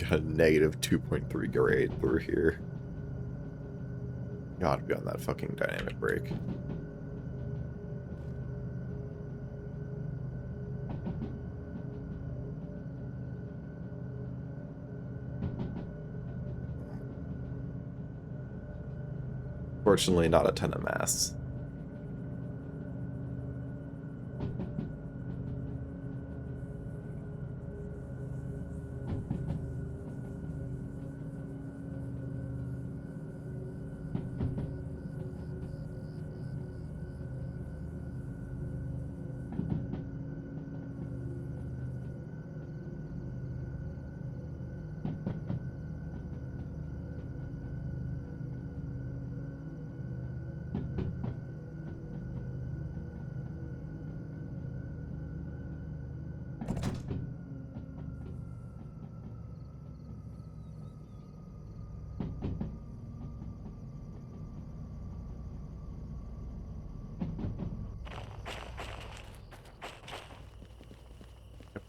Got a negative 2.3 grade through here. Gotta be on that fucking dynamic brake. Fortunately, not a ton of mass.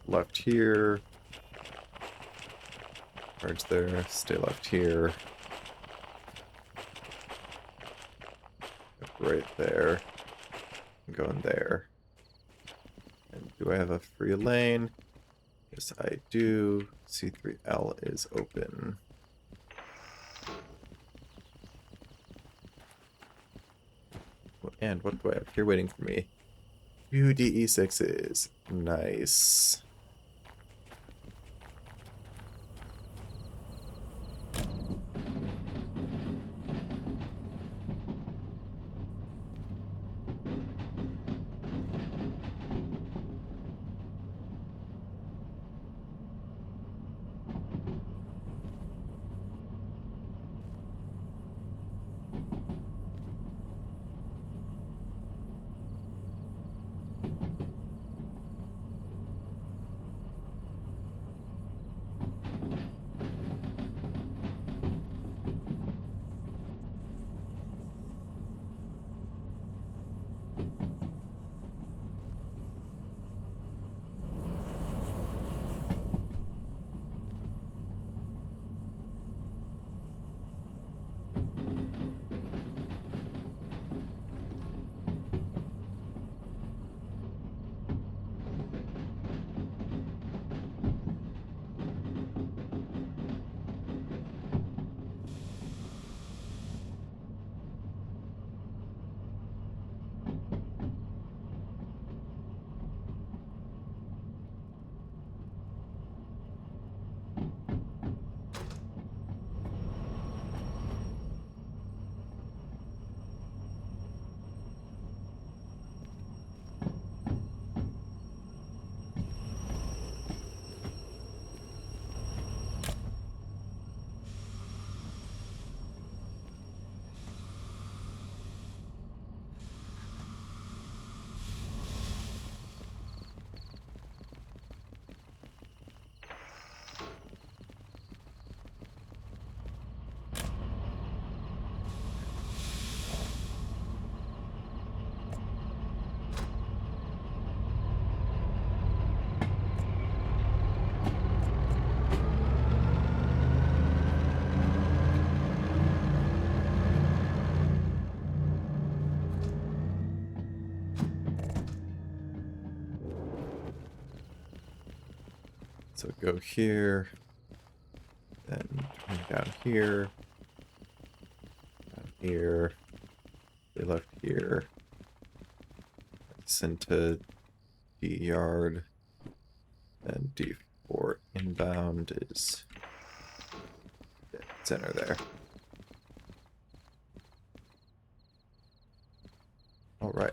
Left here. Charge there. Stay left here. Right there. Go in there. And do I have a free lane? Yes, I do. C3L is open. And what do I have here waiting for me? 2 DE6s. Nice. So go here, then turn down here, down here, they left here, send to D yard, and D4 inbound is dead center there. All right.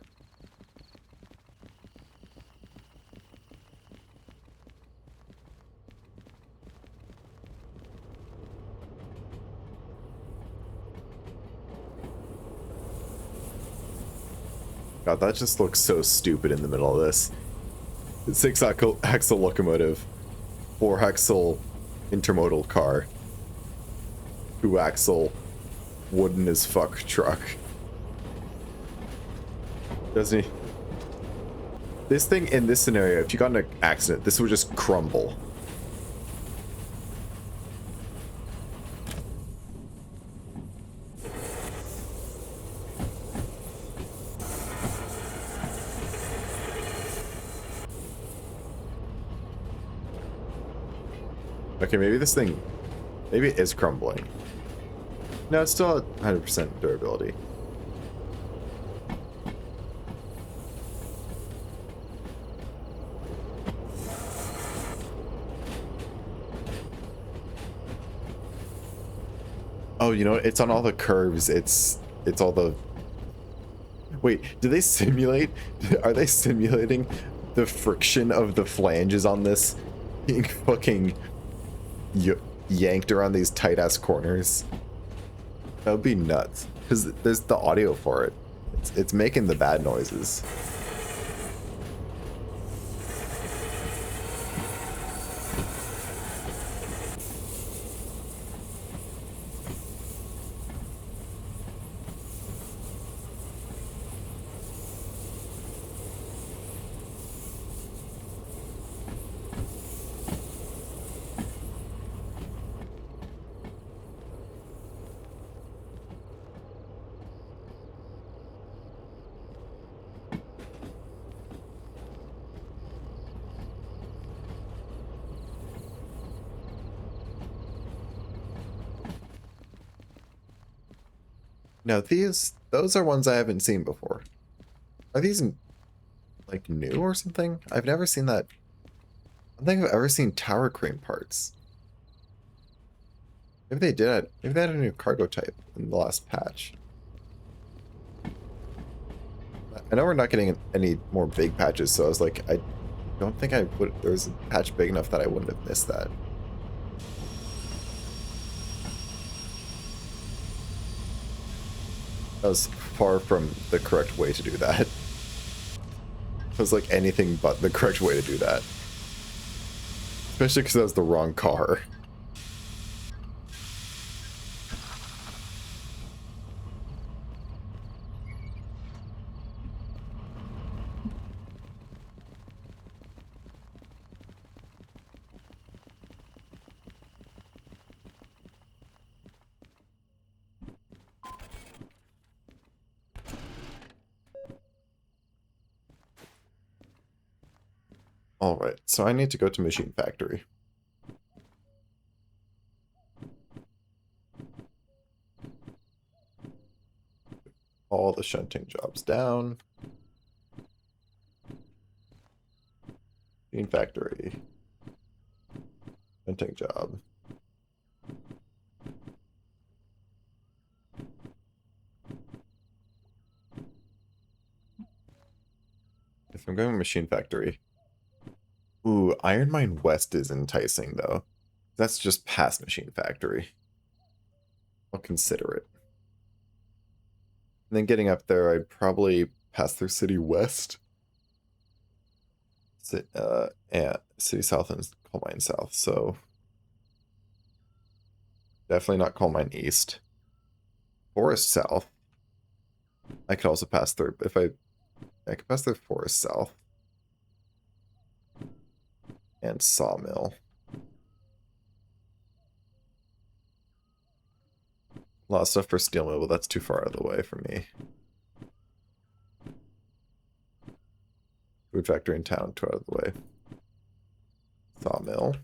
God, that just looks so stupid in the middle of this. 6-axle locomotive, 4-axle intermodal car, 2-axle wooden as fuck truck. Doesn't he? This thing in this scenario, if you got in an accident, this would just crumble. Okay, maybe this thing, maybe it is crumbling. No, it's still at 100% durability. Oh, you know, it's on all the curves. It's all the... Wait, do they simulate? Are they simulating the friction of the flanges on this being fucking yanked around these tight-ass corners? That would be nuts. Because there's the audio for it. It's making the bad noises. No, those are ones I haven't seen before. Are these like new or something? I've never seen that. I don't think I've ever seen tower crane parts. Maybe they did. Maybe they had a new cargo type in the last patch. I know we're not getting any more big patches, so I was like, I don't think I would. There was a patch big enough that I wouldn't have missed that. That was far from the correct way to do that. It was like anything but the correct way to do that. Especially because that was the wrong car. Alright, so I need to go to Machine Factory. All the shunting jobs down. Machine Factory. Shunting job. If I'm going to Machine Factory. Ooh, Iron Mine West is enticing, though. That's just past Machine Factory. I'll consider it. And then getting up there, I'd probably pass through City West. And City South and Coal Mine South, so... Definitely not Coal Mine East. Forest South. I could also pass through, if I could pass through Forest South. And Sawmill. A lot of stuff for Steel Mill, but that's too far out of the way for me. Food factory in town, too out of the way. Sawmill.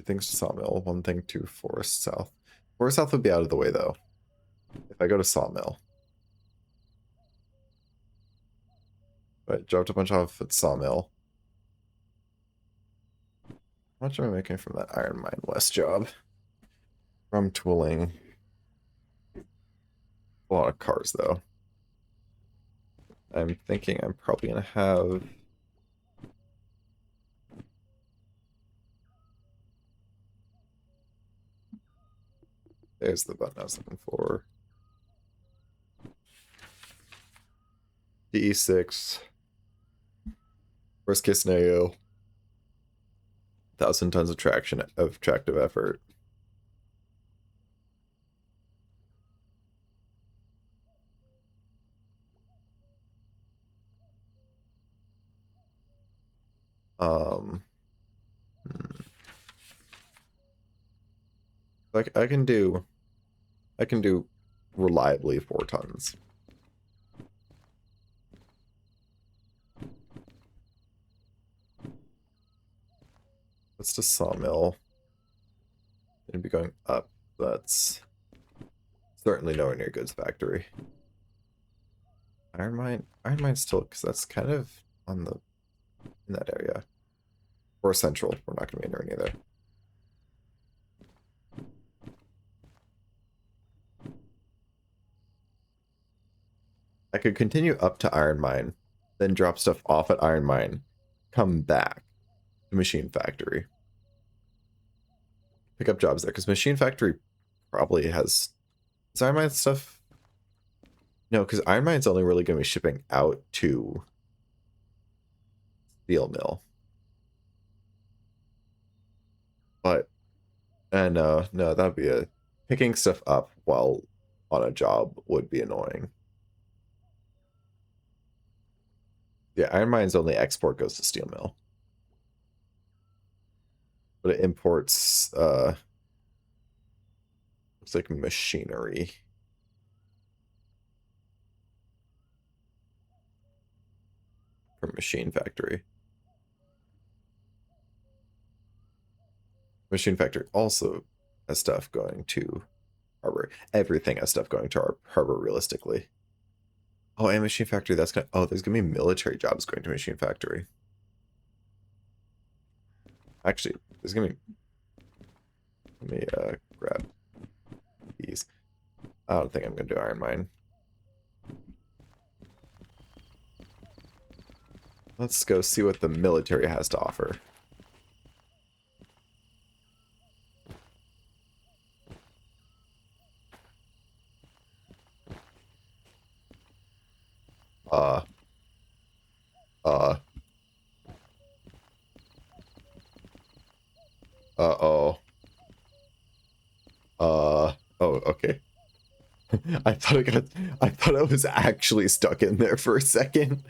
2 things to Sawmill, 1 thing to Forest South. Forest South would be out of the way, though. If I go to Sawmill. But dropped a bunch off at Sawmill. How much am I making from that Iron Mine West job? From tooling. A lot of cars, though. I'm thinking I'm probably going to have... There's the button I was looking for. DE6. Worst case scenario. 1,000 tons of traction of tractive effort. Like I can do reliably 4 tons. That's the Sawmill. It'd be going up. That's certainly nowhere near Goods Factory. Iron Mine still, because that's kind of on the in that area. Or Central. We're not going to be anywhere near there. I could continue up to Iron Mine, then drop stuff off at Iron Mine, come back to Machine Factory. Pick up jobs there, because Machine Factory probably has... Is Iron Mine stuff... No, because Iron Mine's only really going to be shipping out to Steel Mill. But... no, that'd be a... Picking stuff up while on a job would be annoying. Yeah, Iron Mine's only export goes to Steel Mill. But it imports, looks like machinery. From Machine Factory. Machine Factory also has stuff going to Harbor. Everything has stuff going to Harbor, realistically. Oh, and Machine Factory, that's gonna... Oh, there's gonna be military jobs going to Machine Factory. Actually, there's gonna be... Let me grab these. I don't think I'm gonna do Iron Mine. Let's go see what the military has to offer. Uh-oh. Oh, okay. I thought I was actually stuck in there for a second.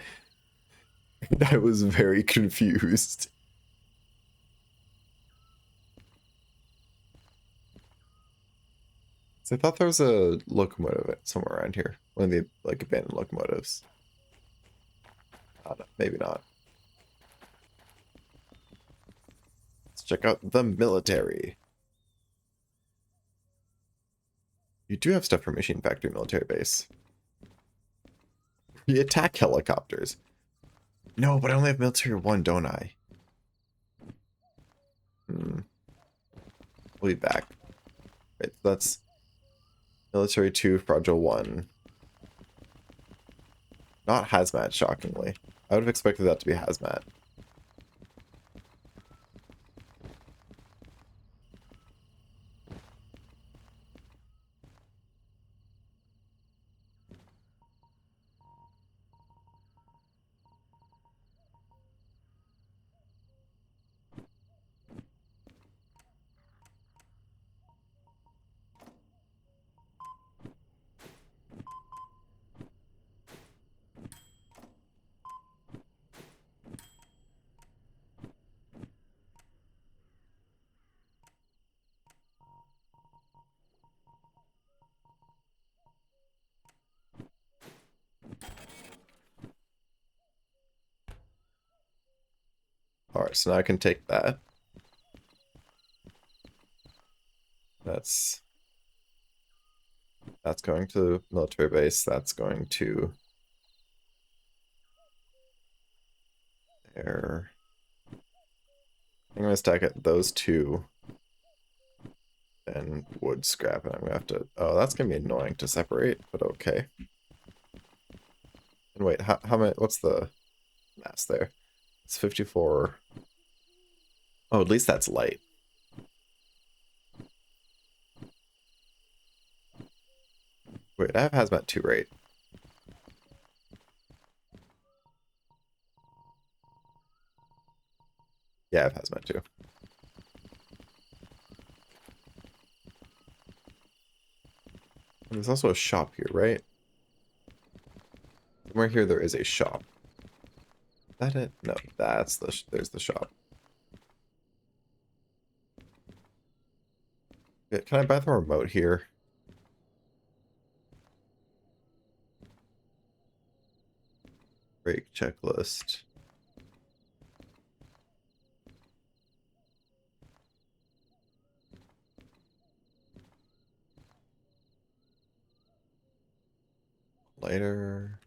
And I was very confused. So I thought there was a locomotive somewhere around here. One of the, like, abandoned locomotives. I don't know, maybe not. Let's check out the military. You do have stuff for Machine Factory military base. You attack helicopters. No, but I only have military 1, don't I? We'll be back. Right, that's military 2, fragile 1. Not hazmat, shockingly. I would have expected that to be hazmat. Alright, so now I can take that. That's going to military base. That's going to there. I'm gonna stack it those two and wood scrap, and I'm gonna have to. Oh, that's gonna be annoying to separate, but okay. And wait, how many? What's the mass there? It's 54. Oh, at least that's light. Wait, I have hazmat 2, right? Yeah, I have hazmat 2. And there's also a shop here, right? Somewhere here there is a shop. Is that it? No, that's there's the shop. Yeah, can I buy the remote here? Break checklist. Later.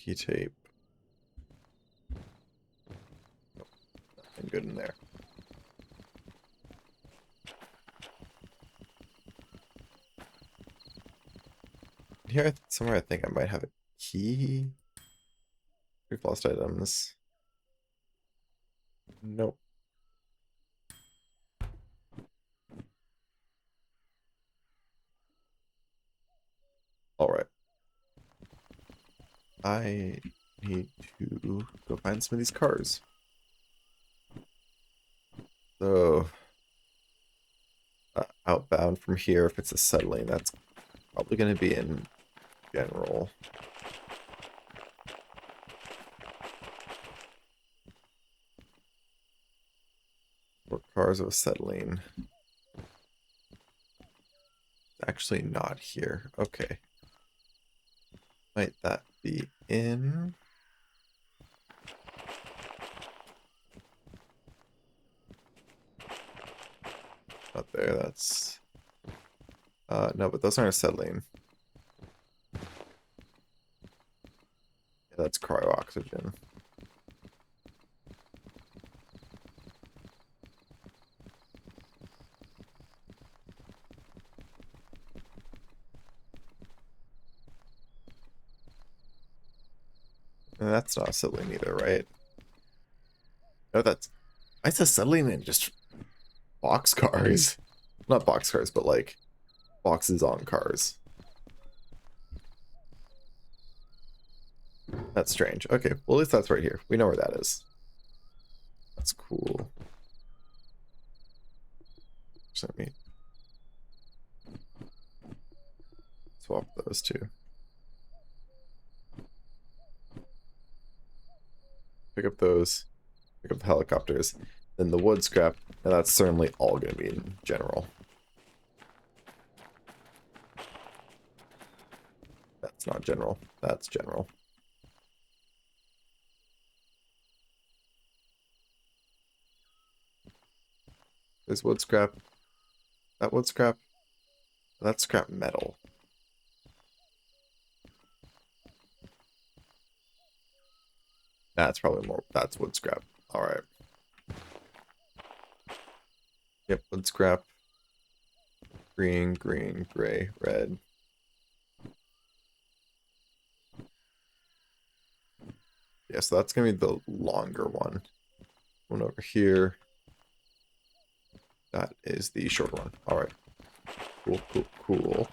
Sticky tape. Nope, nothing good in there. Here somewhere I think I might have a key. We've lost items. Nope. Alright. I need to go find some of these cars. So, outbound from here, if it's a settling, that's probably going to be in general. Or cars of settling. Actually not here. Okay. Might that be in? Not there, that's... no, but those aren't settling. Yeah, that's cryo-oxygen. And that's not settling either, right? No, that's... I said settling in just box cars. Not box cars, but like boxes on cars. That's strange. Okay, well at least that's right here. We know where that is. That's cool. Just let me swap those two. Pick up those. Pick up the helicopters. Then the wood scrap. And that's certainly all going to be in general. That's not general. That's general. There's wood scrap. That wood scrap. That's scrap metal. That's probably more. That's wood scrap. Alright. Yep, wood scrap. Green, green, gray, red. Yeah, so that's going to be the longer one. One over here. That is the shorter one. Alright. Cool, cool, cool.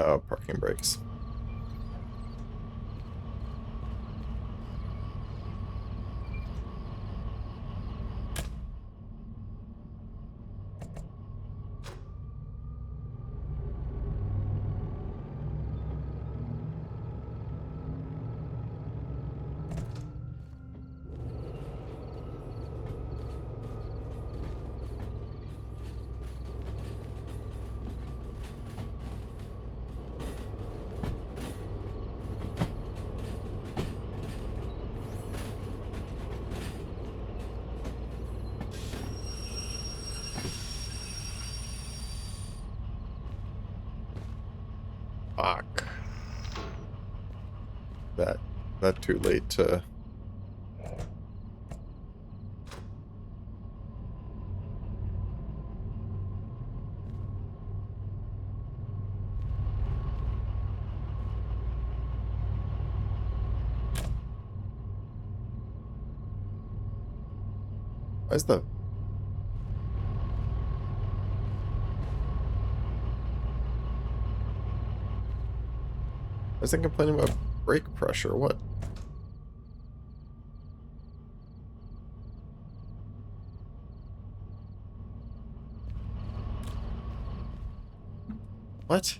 Oh, parking brakes. Fuck. That too late to... Why is the... I was complaining about brake pressure. What? What?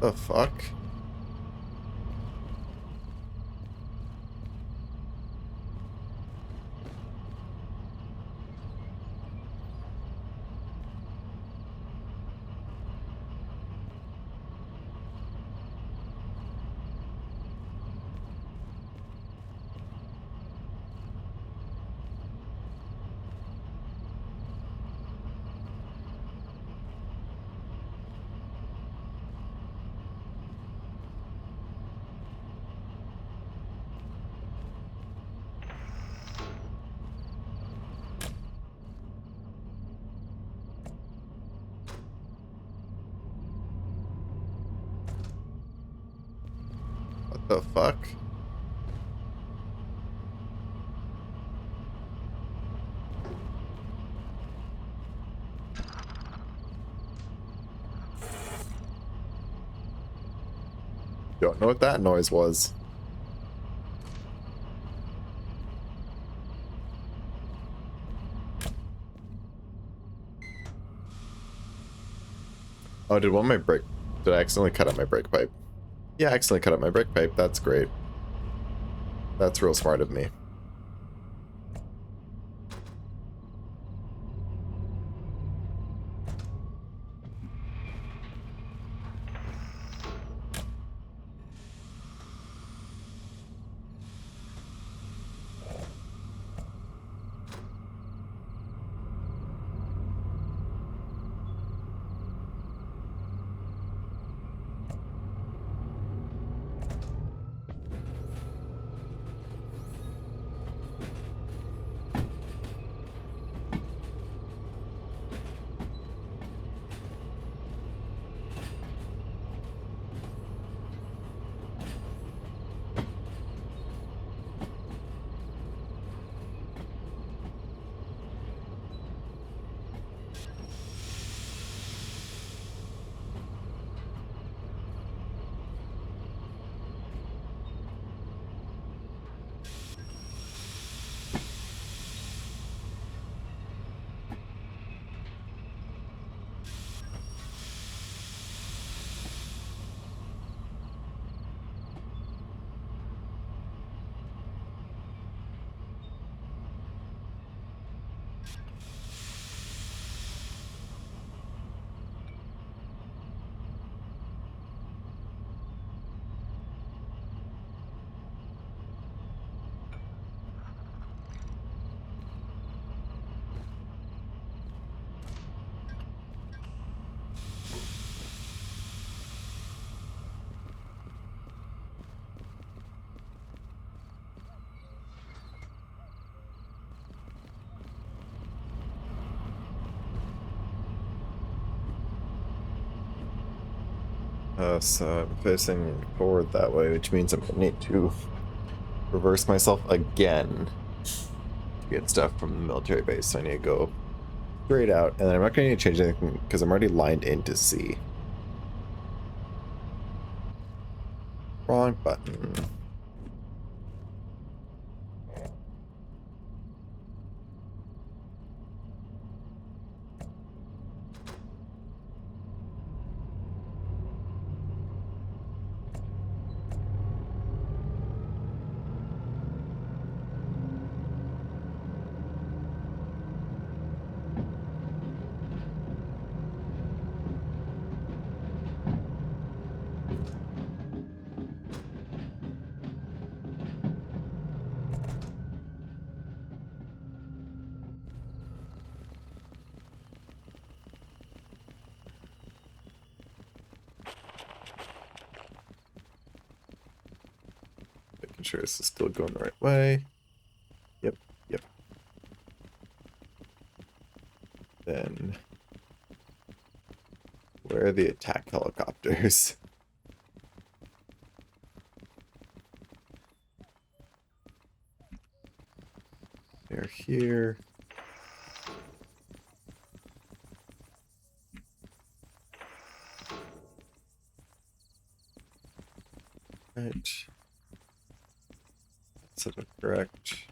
The fuck? What the fuck? Don't know what that noise was. Oh, did one of my brake... Did I accidentally cut out my brake pipe? Yeah, I accidentally cut out my brake pipe. That's great. That's real smart of me. So I'm facing forward that way, which means I'm gonna need to reverse myself again to get stuff from the military base. So I need to go straight out, and then I'm not gonna need to change anything because I'm already lined into C. Wrong button. Making sure this is still going the right way. Yep, yep. Then, where are the attack helicopters? They're here. Right. Set up correct.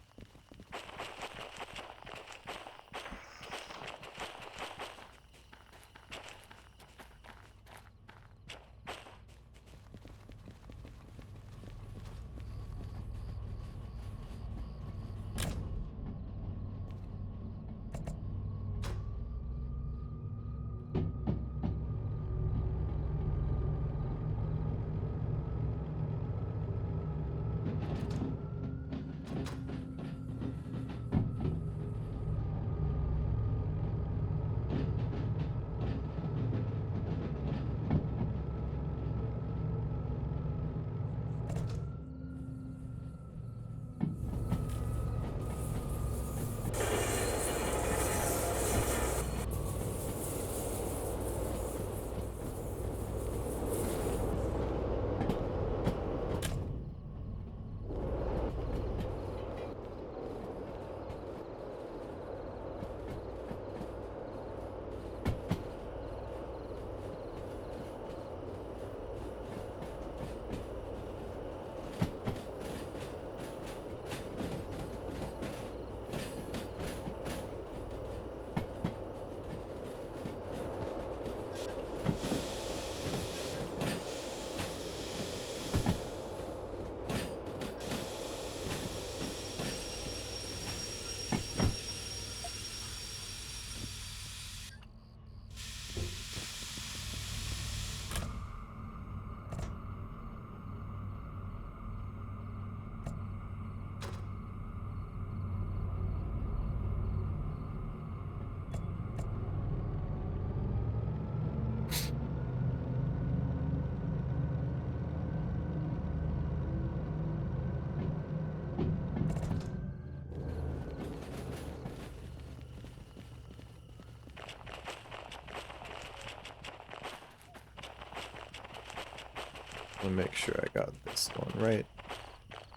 Let me make sure I got this one right.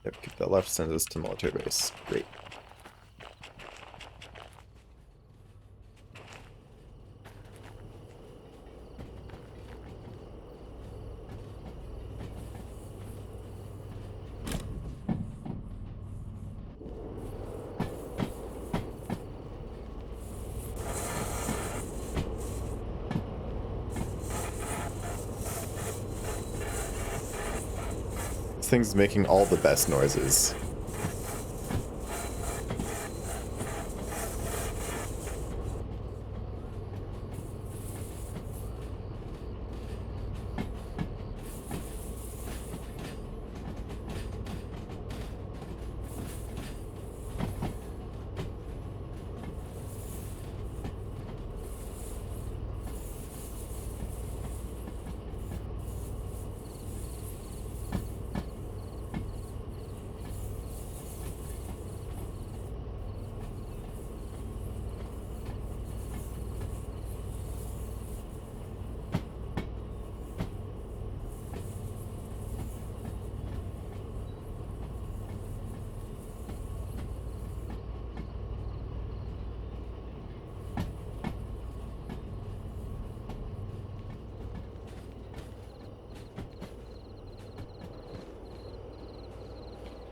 Yep, keep that left, send this to military base. Great. This thing's making all the best noises.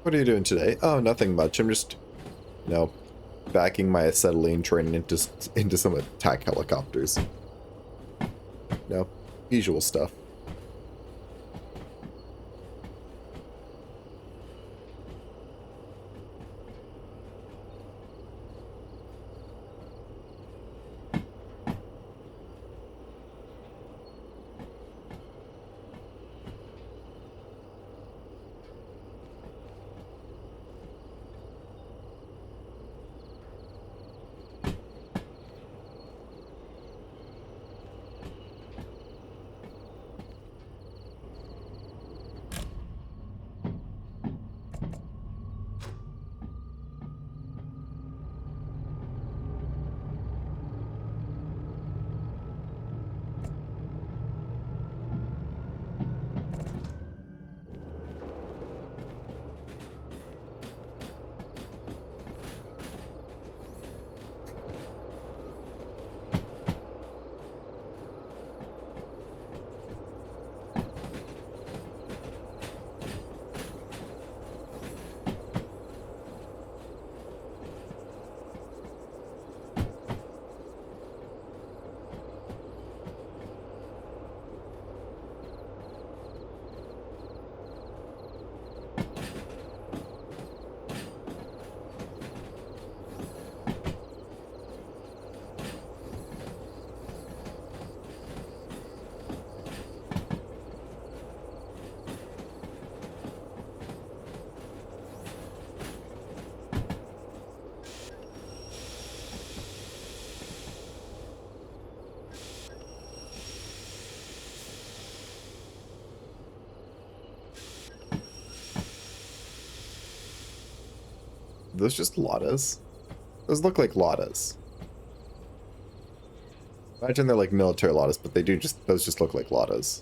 What are you doing today? Oh, nothing much. I'm just, you know, backing my acetylene train into some attack helicopters. No, usual stuff. Those just Ladas? Those look like Ladas. Imagine they're like military Ladas, but those just look like Ladas.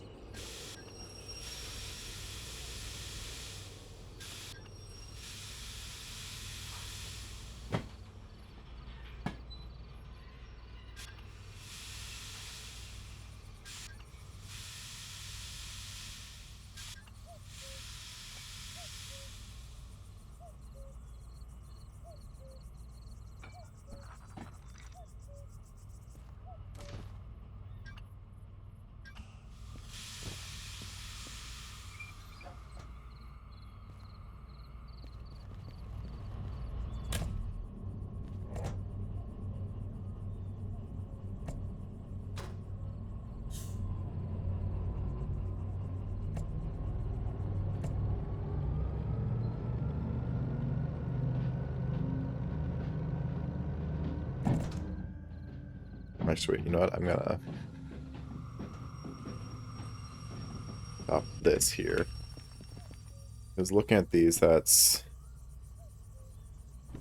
Actually, you know what? I'm gonna stop this here. Because looking at these, that's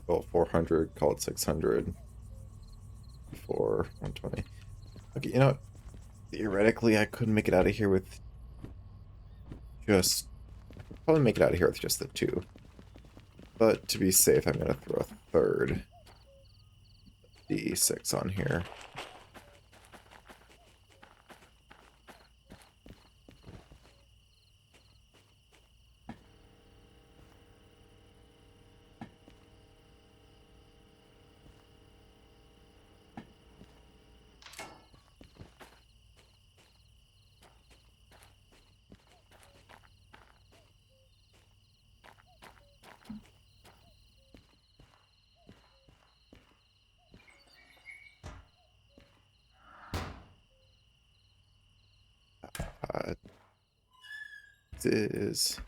call it 400, call it 600 for 120. Okay, you know what? Theoretically, I could make it out of here with just probably make it out of here with just the 2. But to be safe, I'm gonna throw a third D6 on here. Is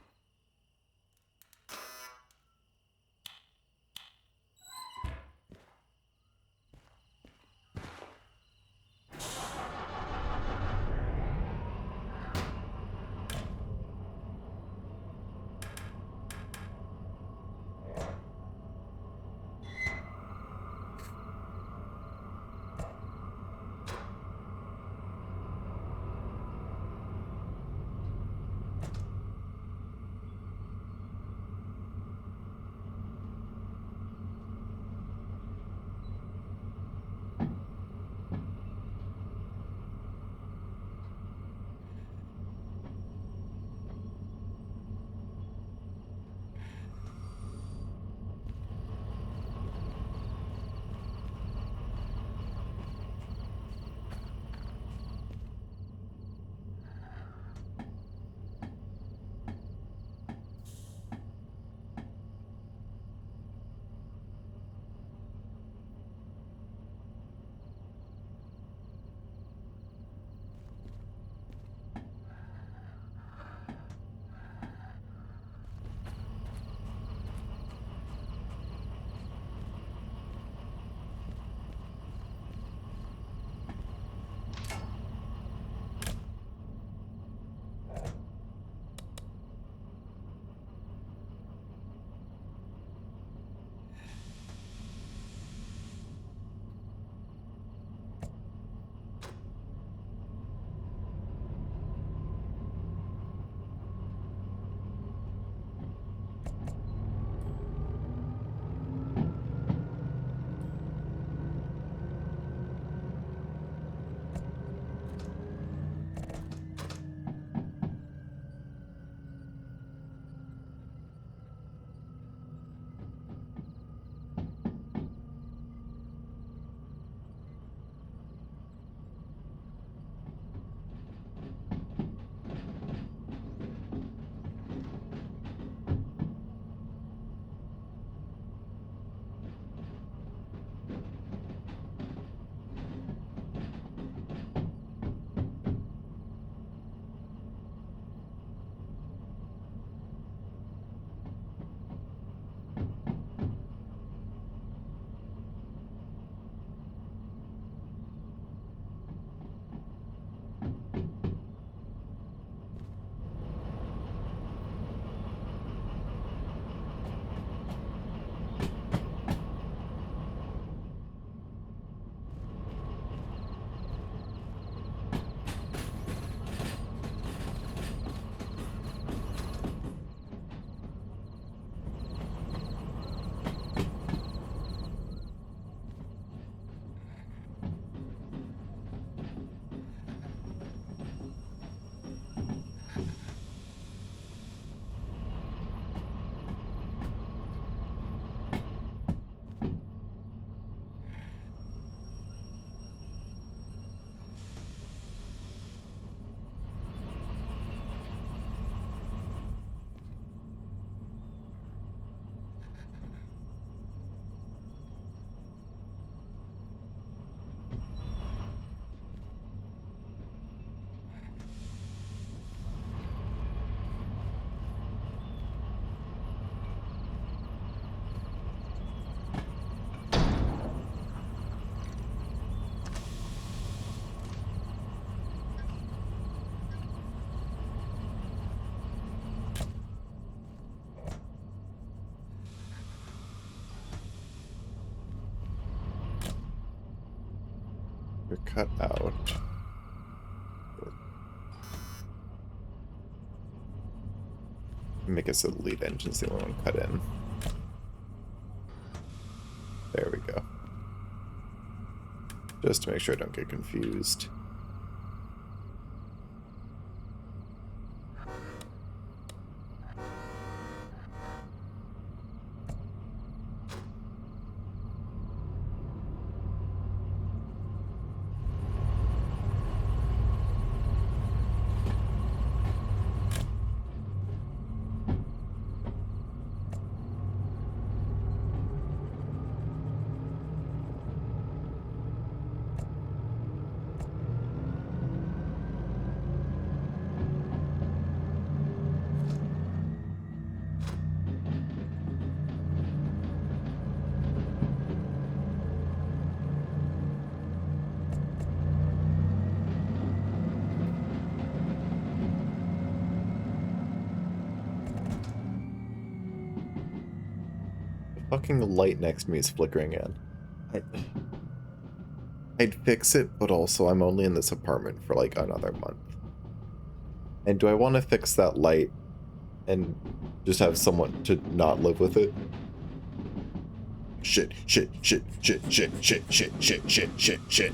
cut out. Make us a lead engine's the only one cut in. There we go. Just to make sure I don't get confused. Fucking light next to me is flickering in. I'd fix it, but also I'm only in this apartment for like another month. And do I want to fix that light and just have someone to not live with it? Shit, shit, shit, shit, shit, shit, shit, shit, shit, shit, shit.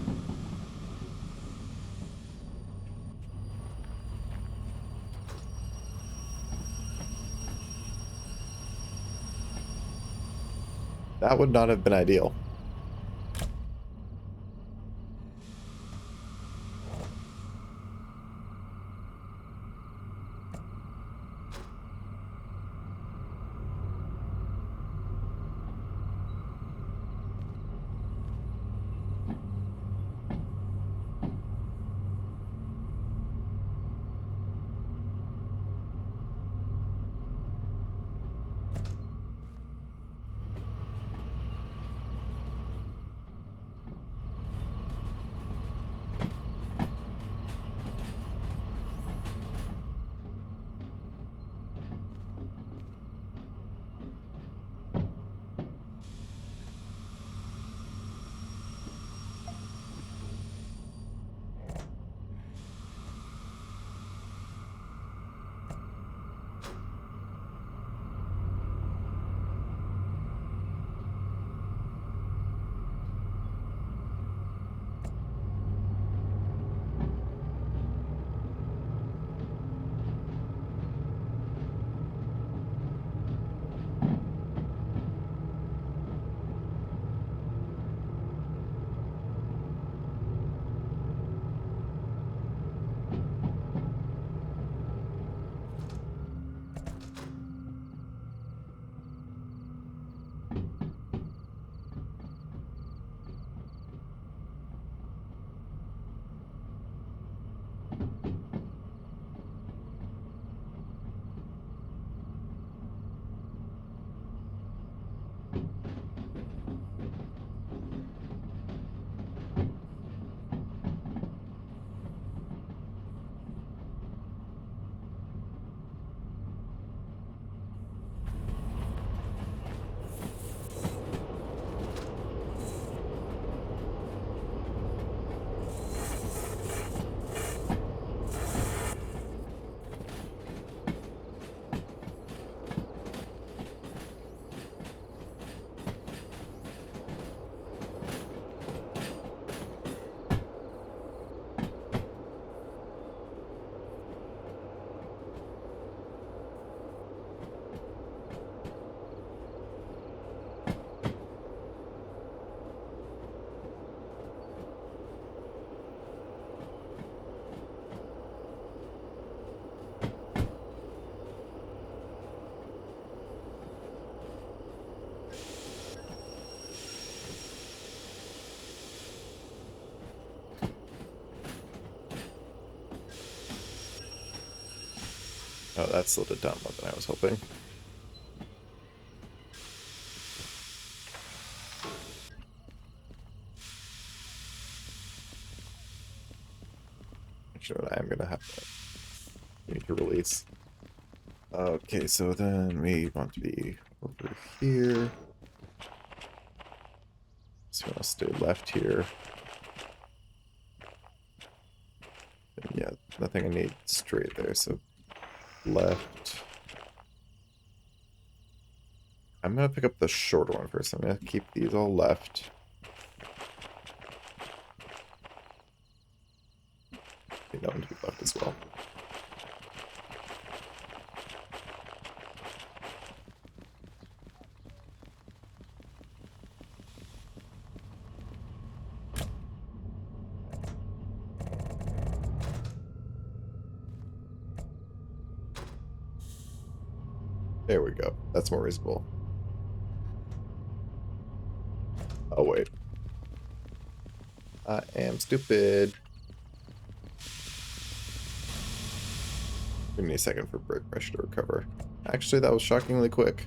That would not have been ideal. Oh, that slowed it down more than I was hoping. Actually, what I am gonna have to need to release. Okay, so then we want to be over here. So we want to stay left here. nothing I need straight there, so left. I'm gonna pick up the shorter one first. I'm gonna keep these all left. Need that one to be left as well. There we go. That's more reasonable. Oh, wait. I am stupid. Give me a second for brake pressure to recover. Actually, that was shockingly quick.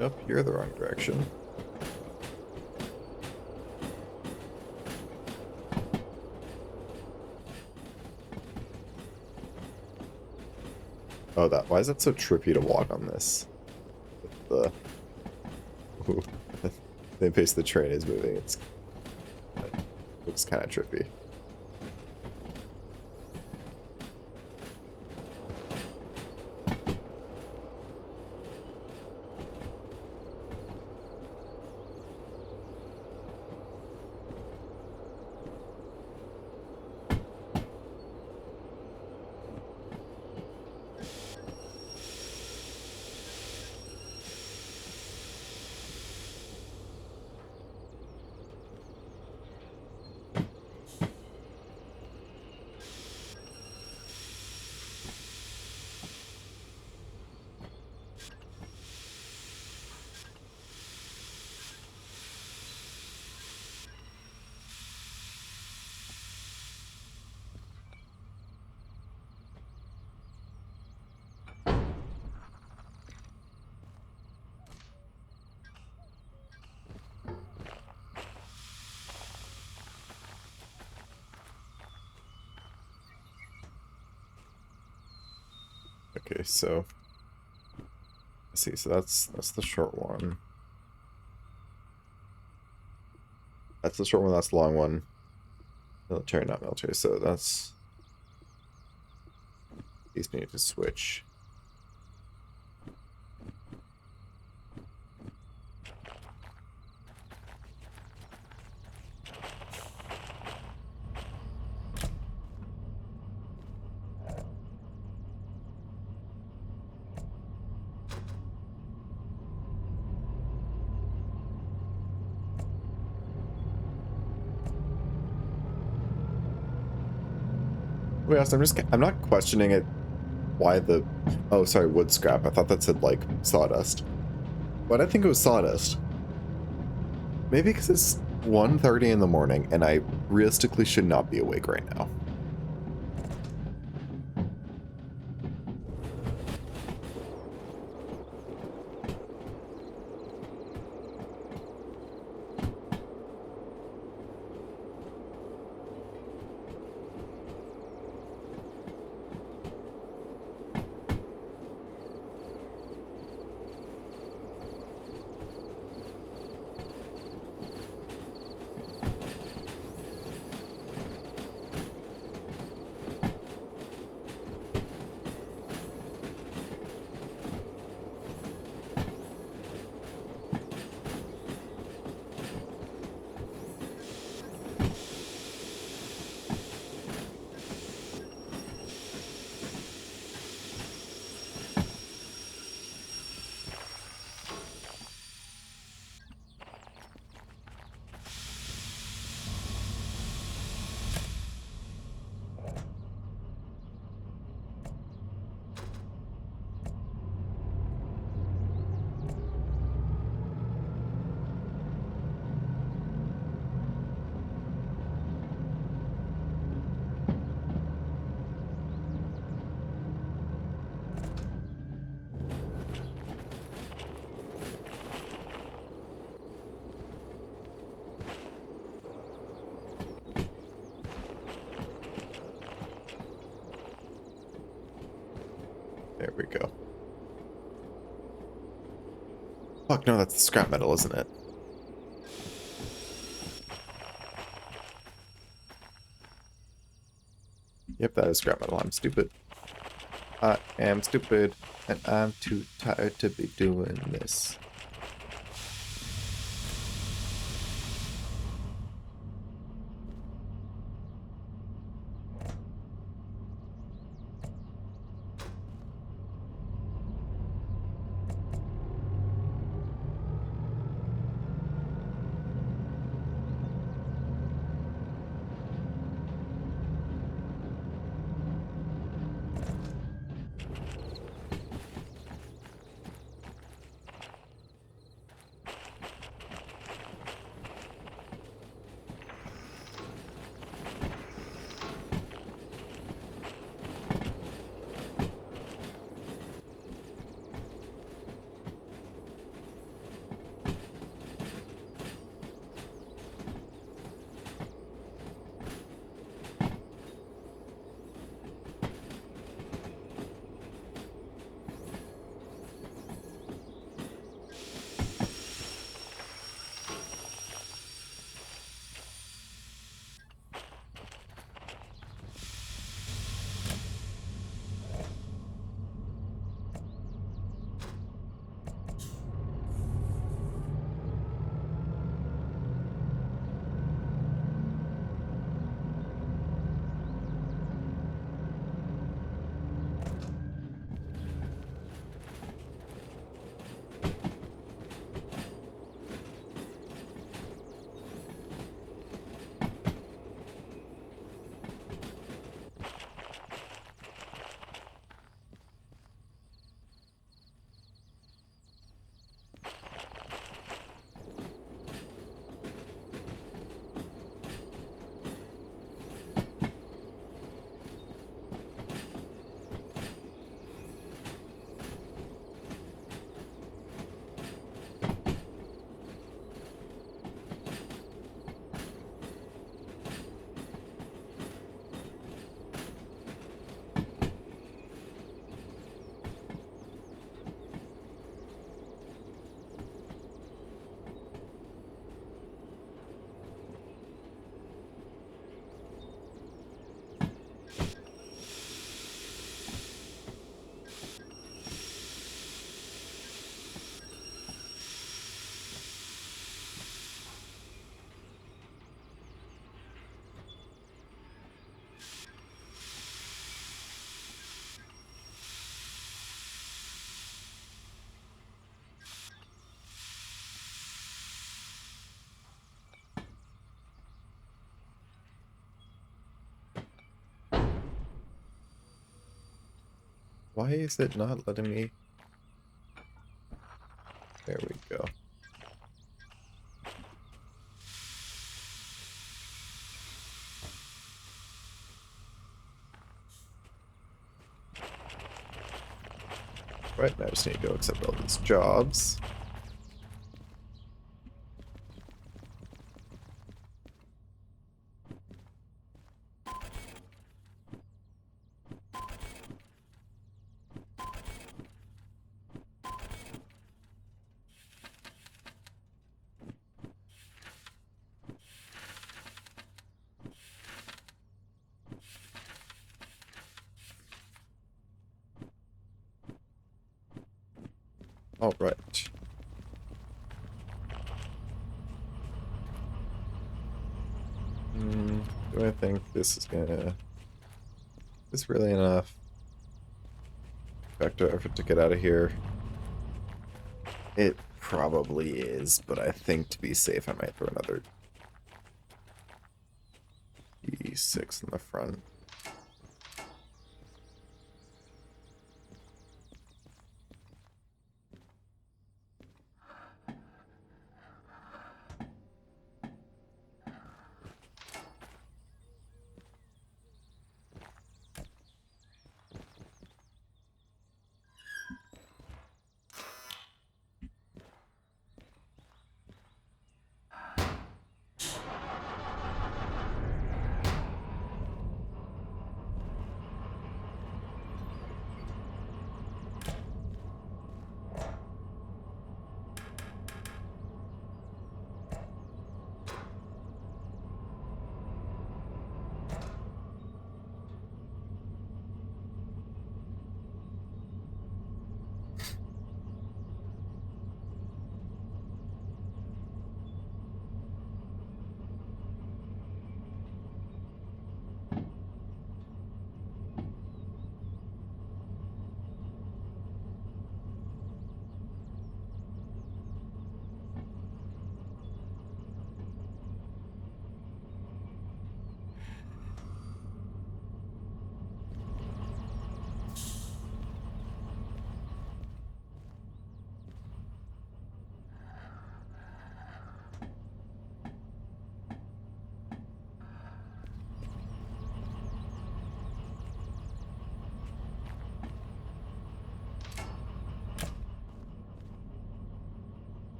Nope, you're the wrong direction. Oh, why is that so trippy to walk on this? With the... Ooh, the pace the train is moving, it looks kind of trippy. Okay, so let's see. So that's the short one. That's the short one. That's the long one. Military, not military. So that's these need to switch. Wait, I'm not questioning it. Why the... Oh, sorry, wood scrap. I thought that said, like, sawdust. But I think it was sawdust. Maybe because it's 1:30 in the morning, and I realistically should not be awake right now. we go. Fuck no, that's the scrap metal, isn't it? Yep, that is scrap metal. I'm stupid. I am stupid, and I'm too tired to be doing this. Why is it not letting me? There we go. Right, now I just need to go accept all these jobs. All right. Do I think this is gonna... Is this really enough? Vector effort to get out of here. It probably is, but I think to be safe I might throw another E6 in the front.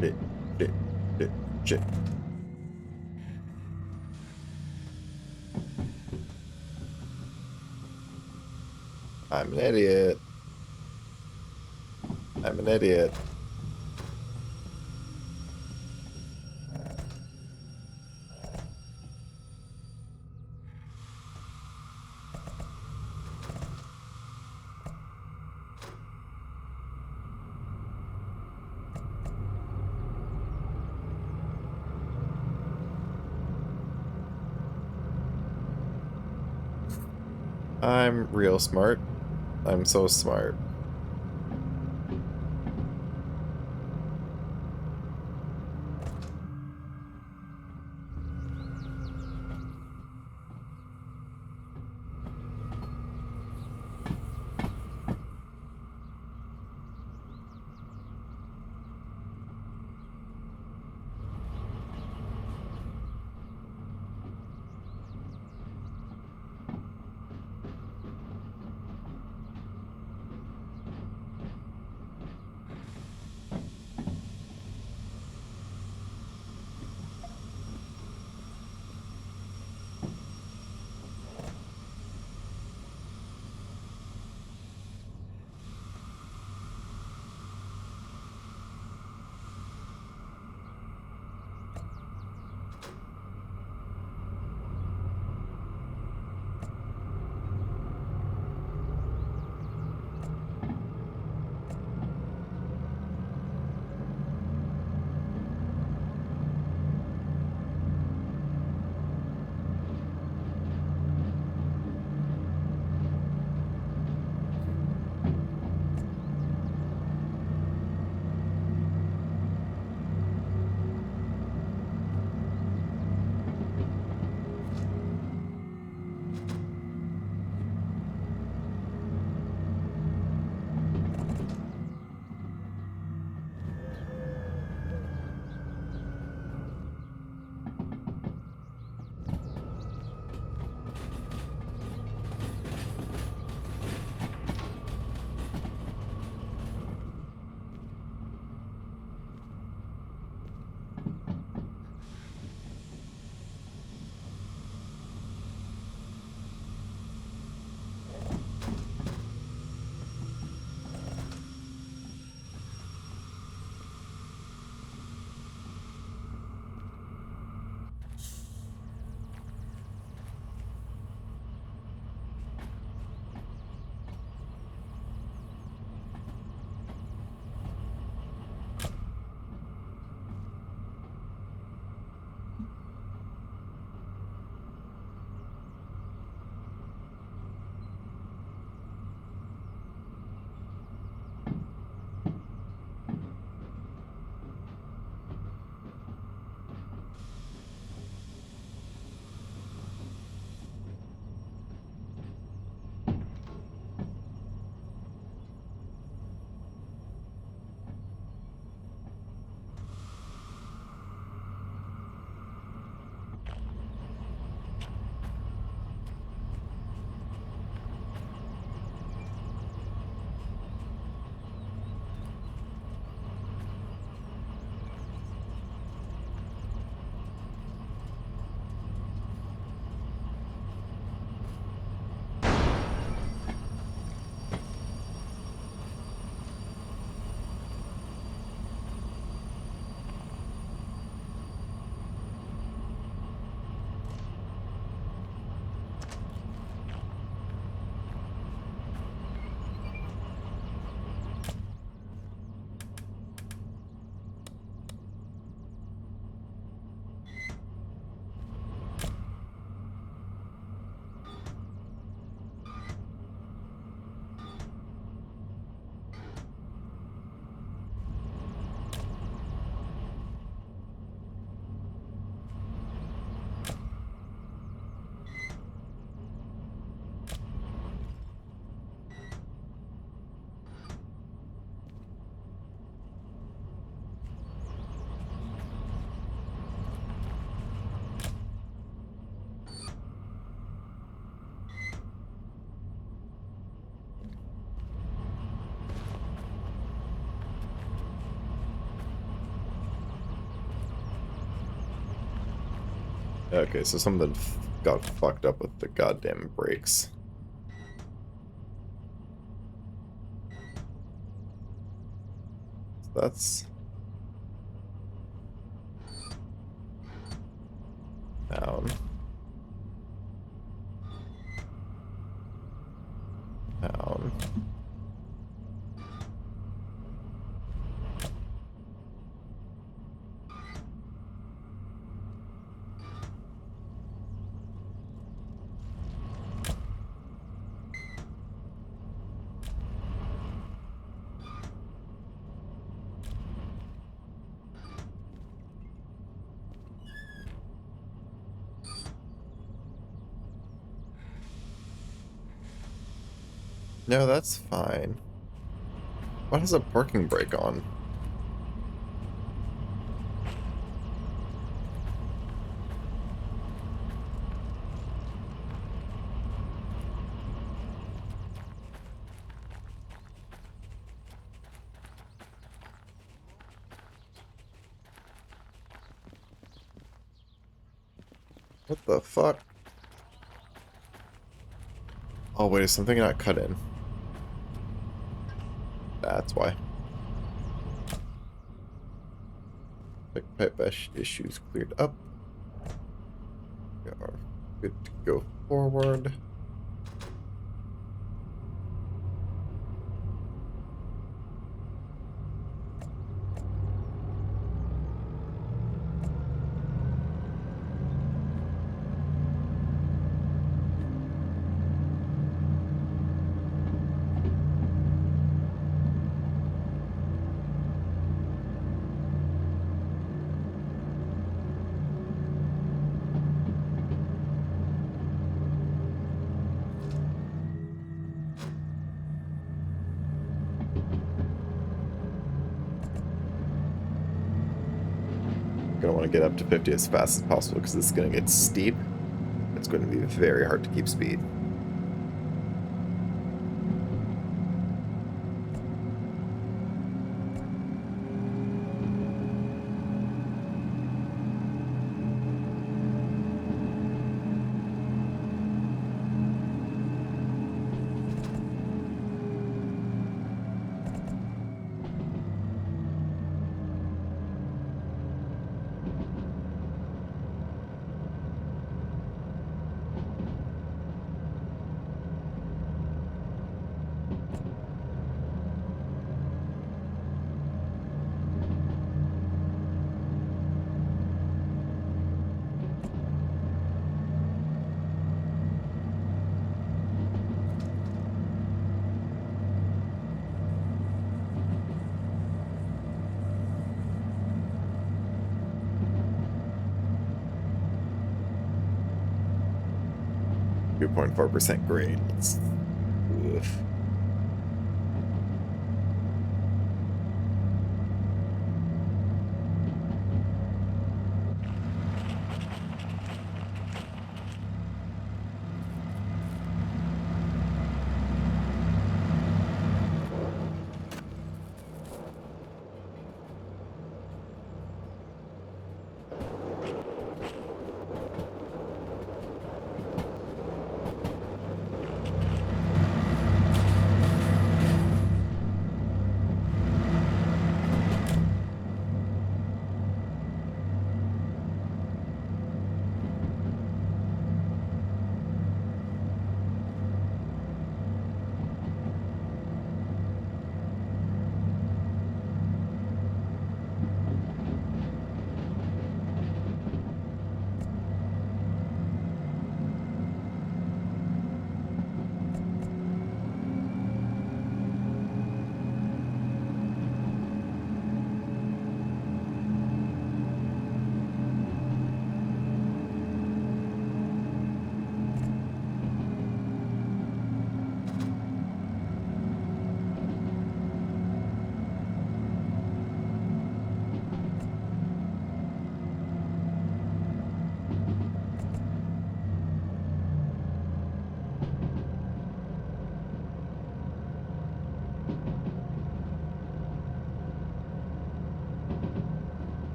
Shit, shit, shit, shit. I'm an idiot. I'm an idiot. I'm real smart. I'm so smart. Okay, so something got fucked up with the goddamn brakes. So that's down. Down. No, that's fine. What has a parking brake on? What the fuck? Oh, wait, is something not cut in? That's why. Pipe issues cleared up. We are good to go forward. 50 as fast as possible because it's going to get steep. It's going to be very hard to keep speed. .4% grade. Oof.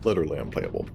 Literally unplayable.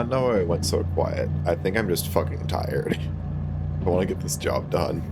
not know why I went so quiet. I think I'm just fucking tired. I want to get this job done.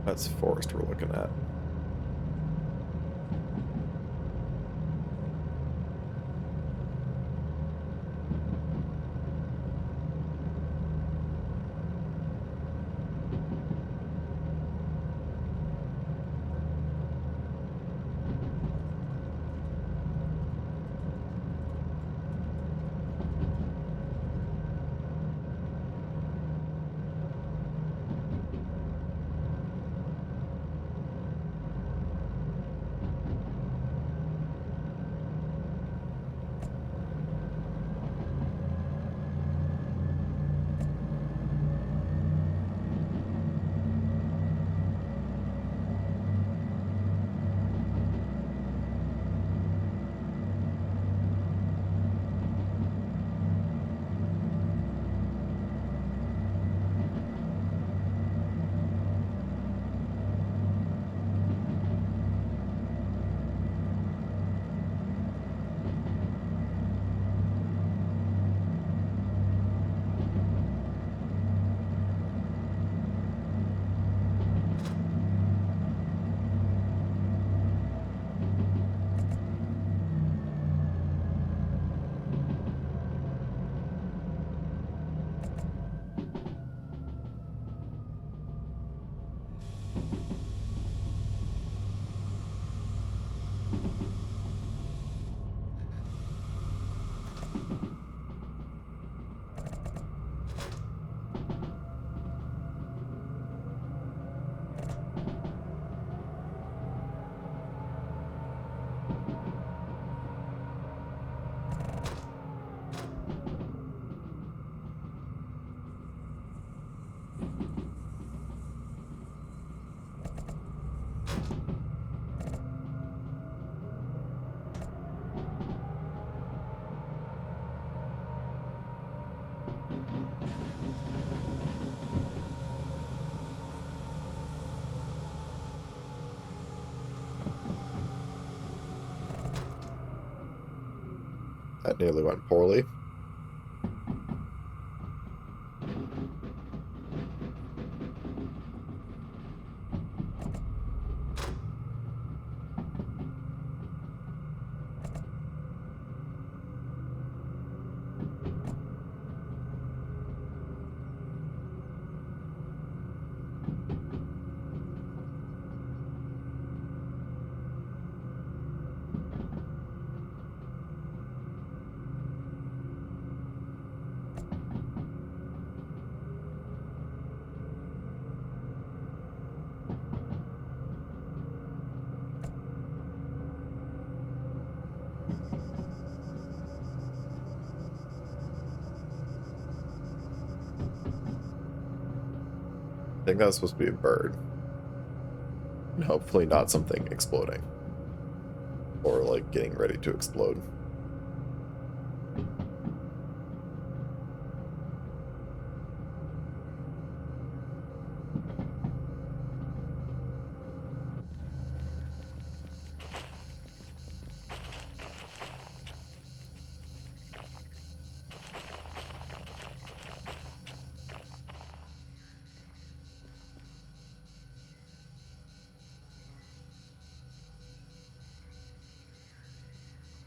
That's forest we're looking at. That nearly went poorly. I think that was supposed to be a bird. And hopefully not something exploding. Or like getting ready to explode.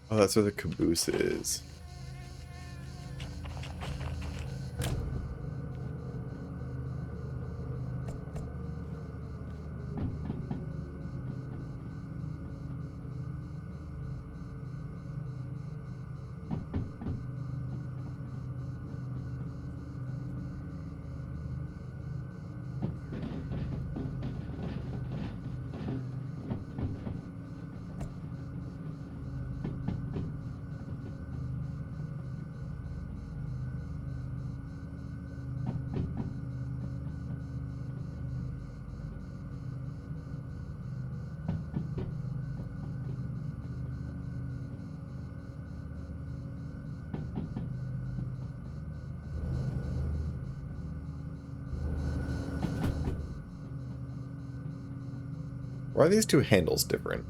Oh, that's where the caboose is. Why are these two handles different?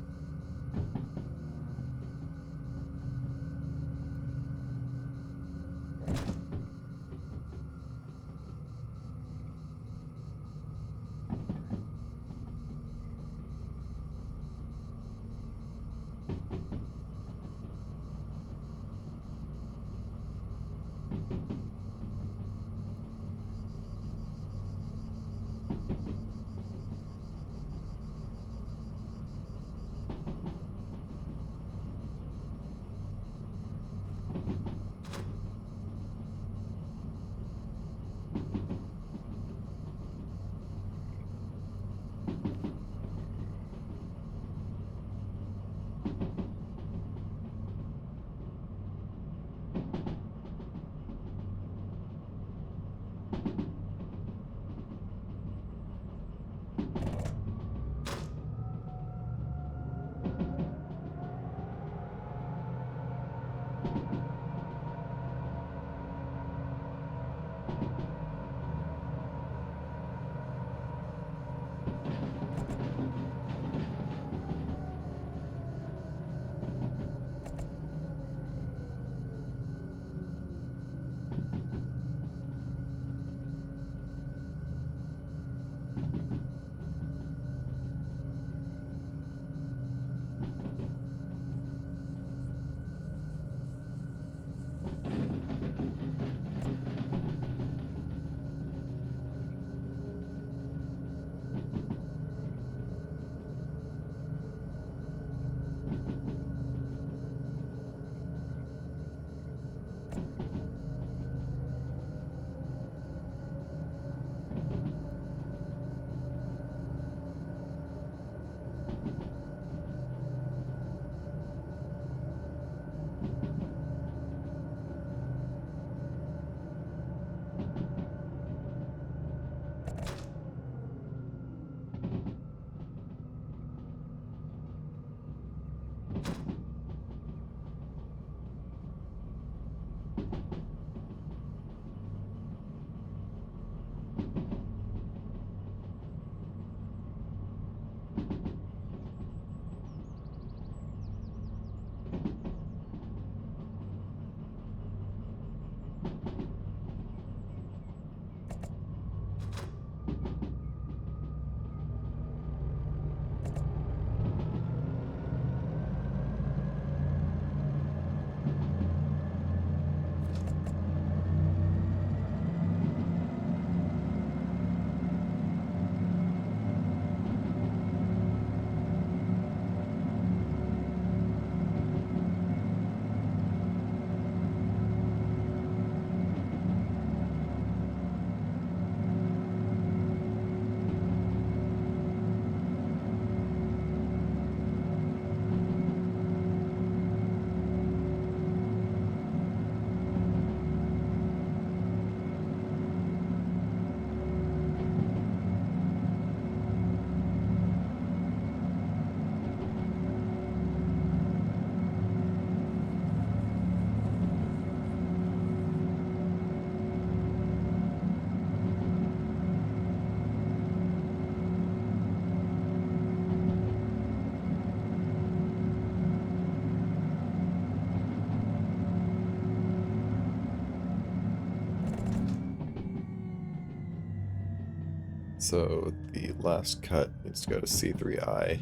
So the last cut needs to go to C3I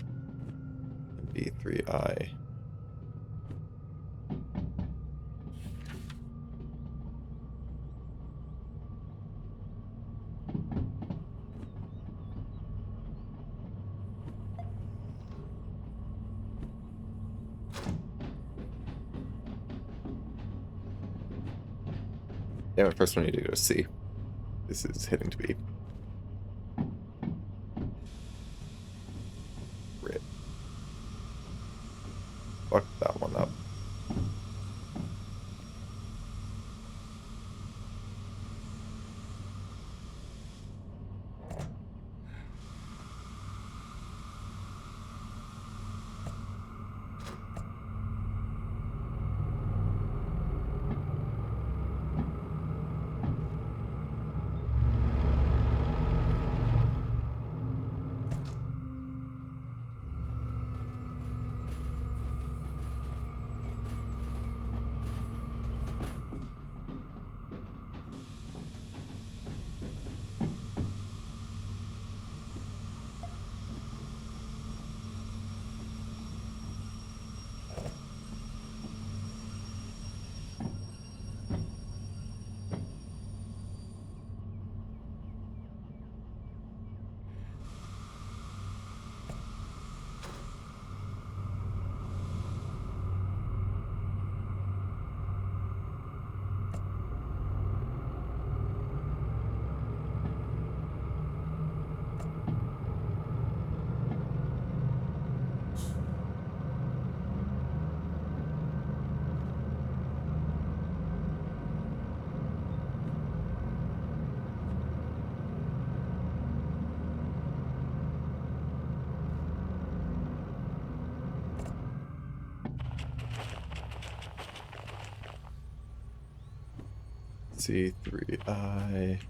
and B3I. Damn it, first one need to go to C. This is hitting to B. Rip. Fuck that one up. C3I.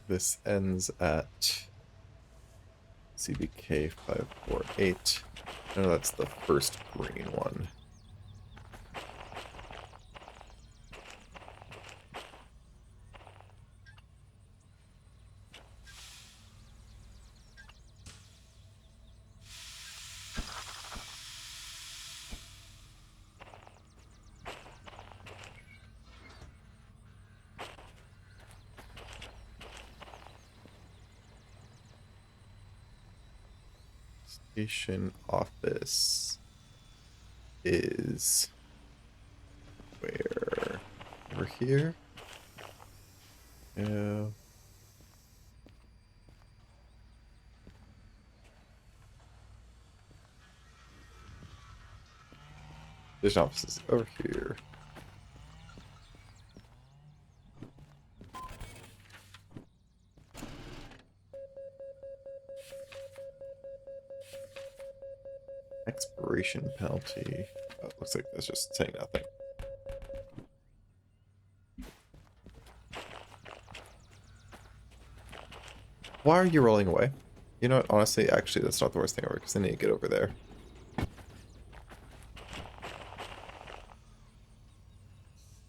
This ends at CBK 548. No, that's the first green one. Station office is where? Over here? Yeah. Station office is over here. Expiration penalty. Oh, looks like that's just saying nothing. Why are you rolling away? You know what? Honestly, actually, that's not the worst thing ever, because I need to get over there.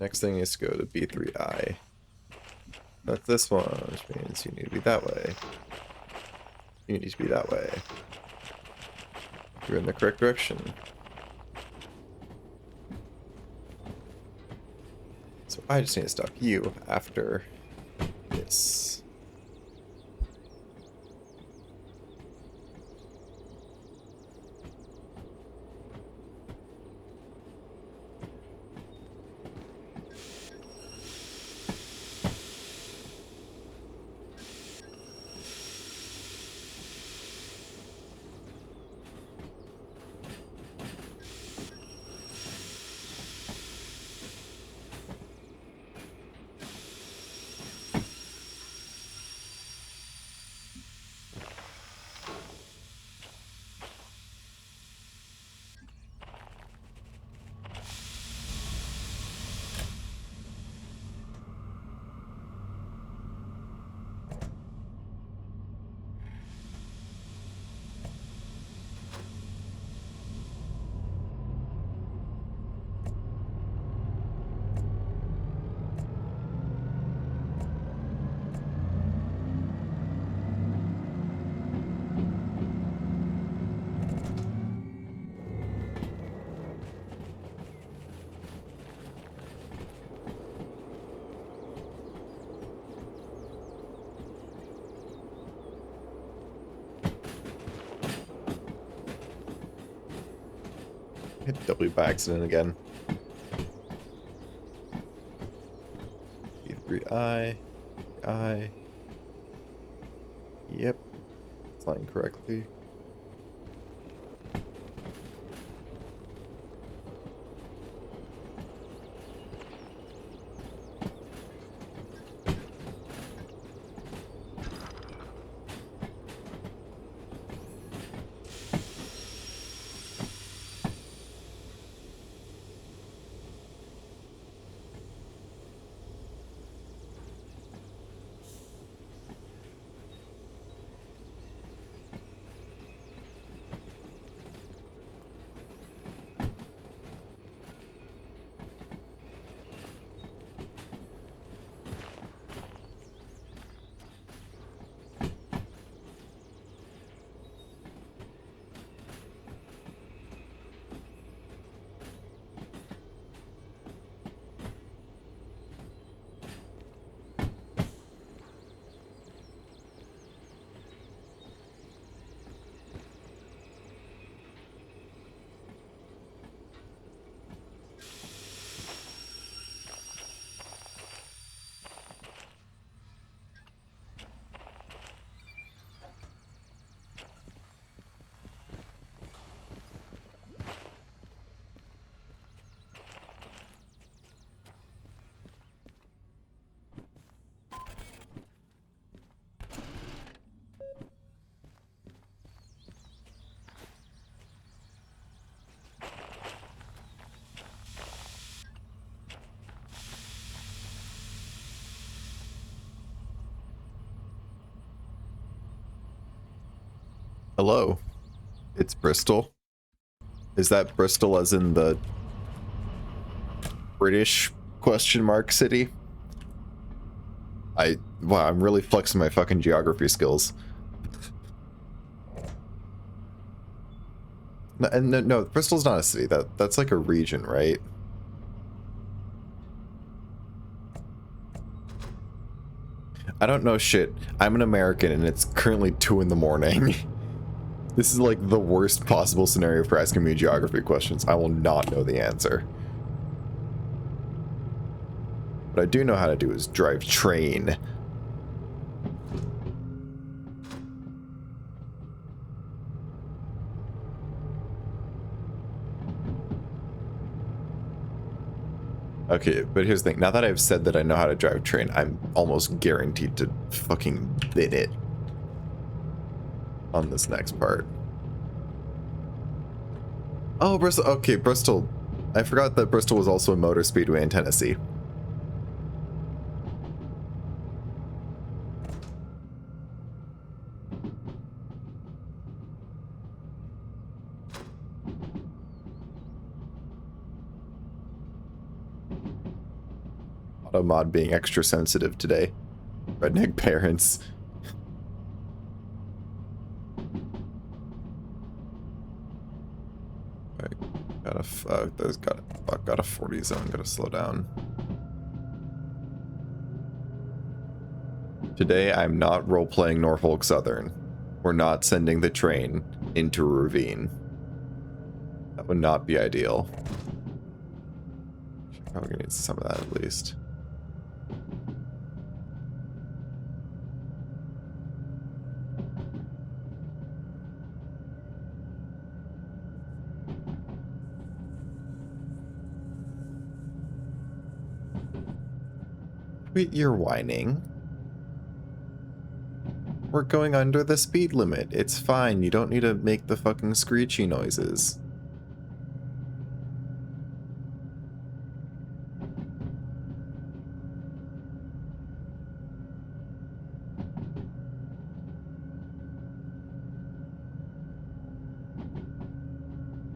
Next thing is to go to B3I. That's this one, which means you need to be that way. You need to be that way. You're in the correct direction. So I just need to stop you after this. Hit W by accident again. B3I. I. Yep. Flying correctly. Hello. It's Bristol. Is that Bristol as in the British question mark city? Wow, I'm really flexing my fucking geography skills. No, Bristol's not a city. That's like a region, right? I don't know shit. I'm an American and it's currently 2 in the morning. This is like the worst possible scenario for asking me geography questions. I will not know the answer. What I do know how to do is drive train. Okay, but here's the thing. Now that I've said that I know how to drive train, I'm almost guaranteed to fucking bin it on this next part. Oh, Bristol. Okay, Bristol. I forgot that Bristol was also a motor speedway in Tennessee. Automod being extra sensitive today. Redneck parents. Got a 40 zone, gotta slow down. Today I'm not role-playing Norfolk Southern. We're not sending the train into a ravine. That would not be ideal. Probably gonna need some of that at least. Wait, you're whining. We're going under the speed limit. It's fine. You don't need to make the fucking screechy noises.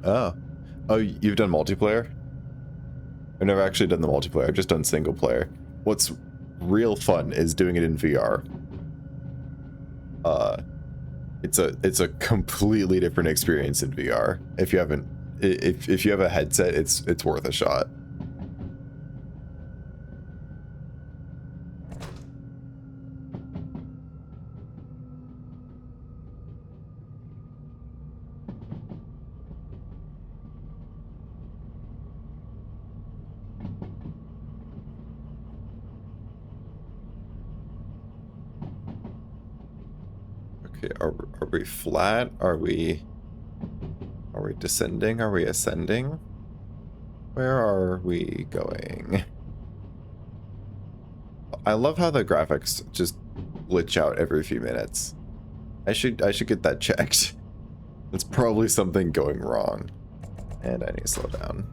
Oh. Oh, you've done multiplayer? I've never actually done the multiplayer. I've just done single player. What's real fun is doing it in VR. It's a completely different experience in VR. If you haven't, if you have a headset, it's worth a shot. Okay, are we flat? Are we descending? Are we ascending? Where are we going? I love how the graphics just glitch out every few minutes. I should get that checked. There's probably something going wrong. And I need to slow down.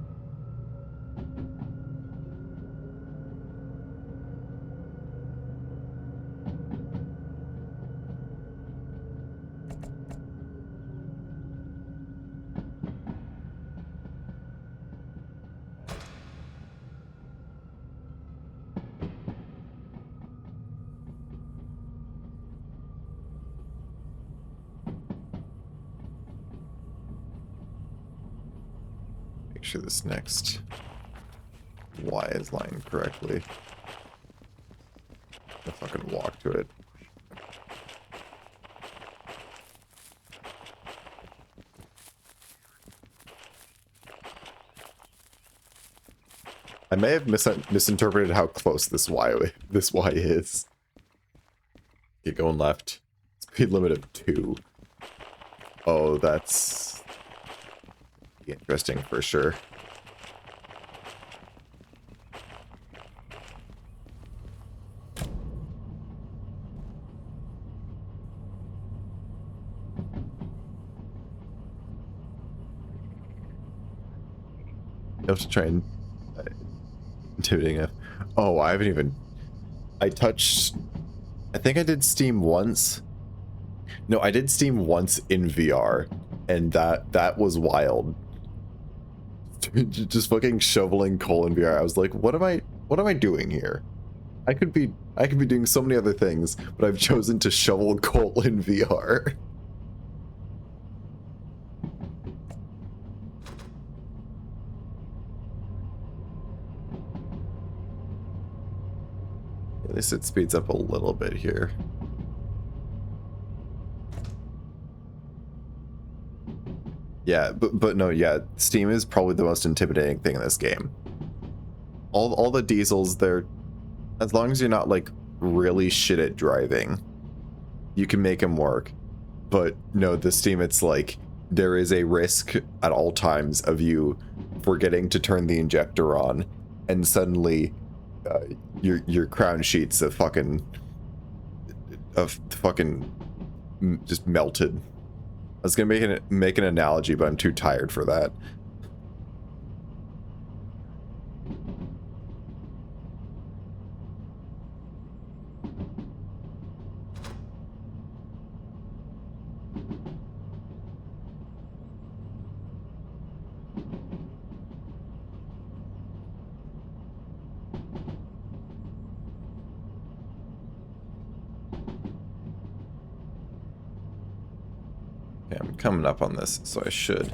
Make sure this next Y is lined correctly. If I can walk to it. I may have misinterpreted how close this Y is. Okay, going left. Speed limit of 2. Oh, that's interesting for sure. I have to try and intimidating enough. Oh, I haven't even. I think I did Steam once. No, I did Steam once in VR, and that was wild. Just fucking shoveling coal in VR. I was like, what am I doing here? I could be doing so many other things, but I've chosen to shovel coal in VR. At least it speeds up a little bit here. Yeah, but no, yeah, Steam is probably the most intimidating thing in this game. All the diesels, they're, as long as you're not like really shit at driving, you can make them work. But no, the Steam, it's like there is a risk at all times of you forgetting to turn the injector on, and suddenly your crown sheets of fucking just melted. I was gonna make an analogy, but I'm too tired for that. Okay, I'm coming up on this, so I should.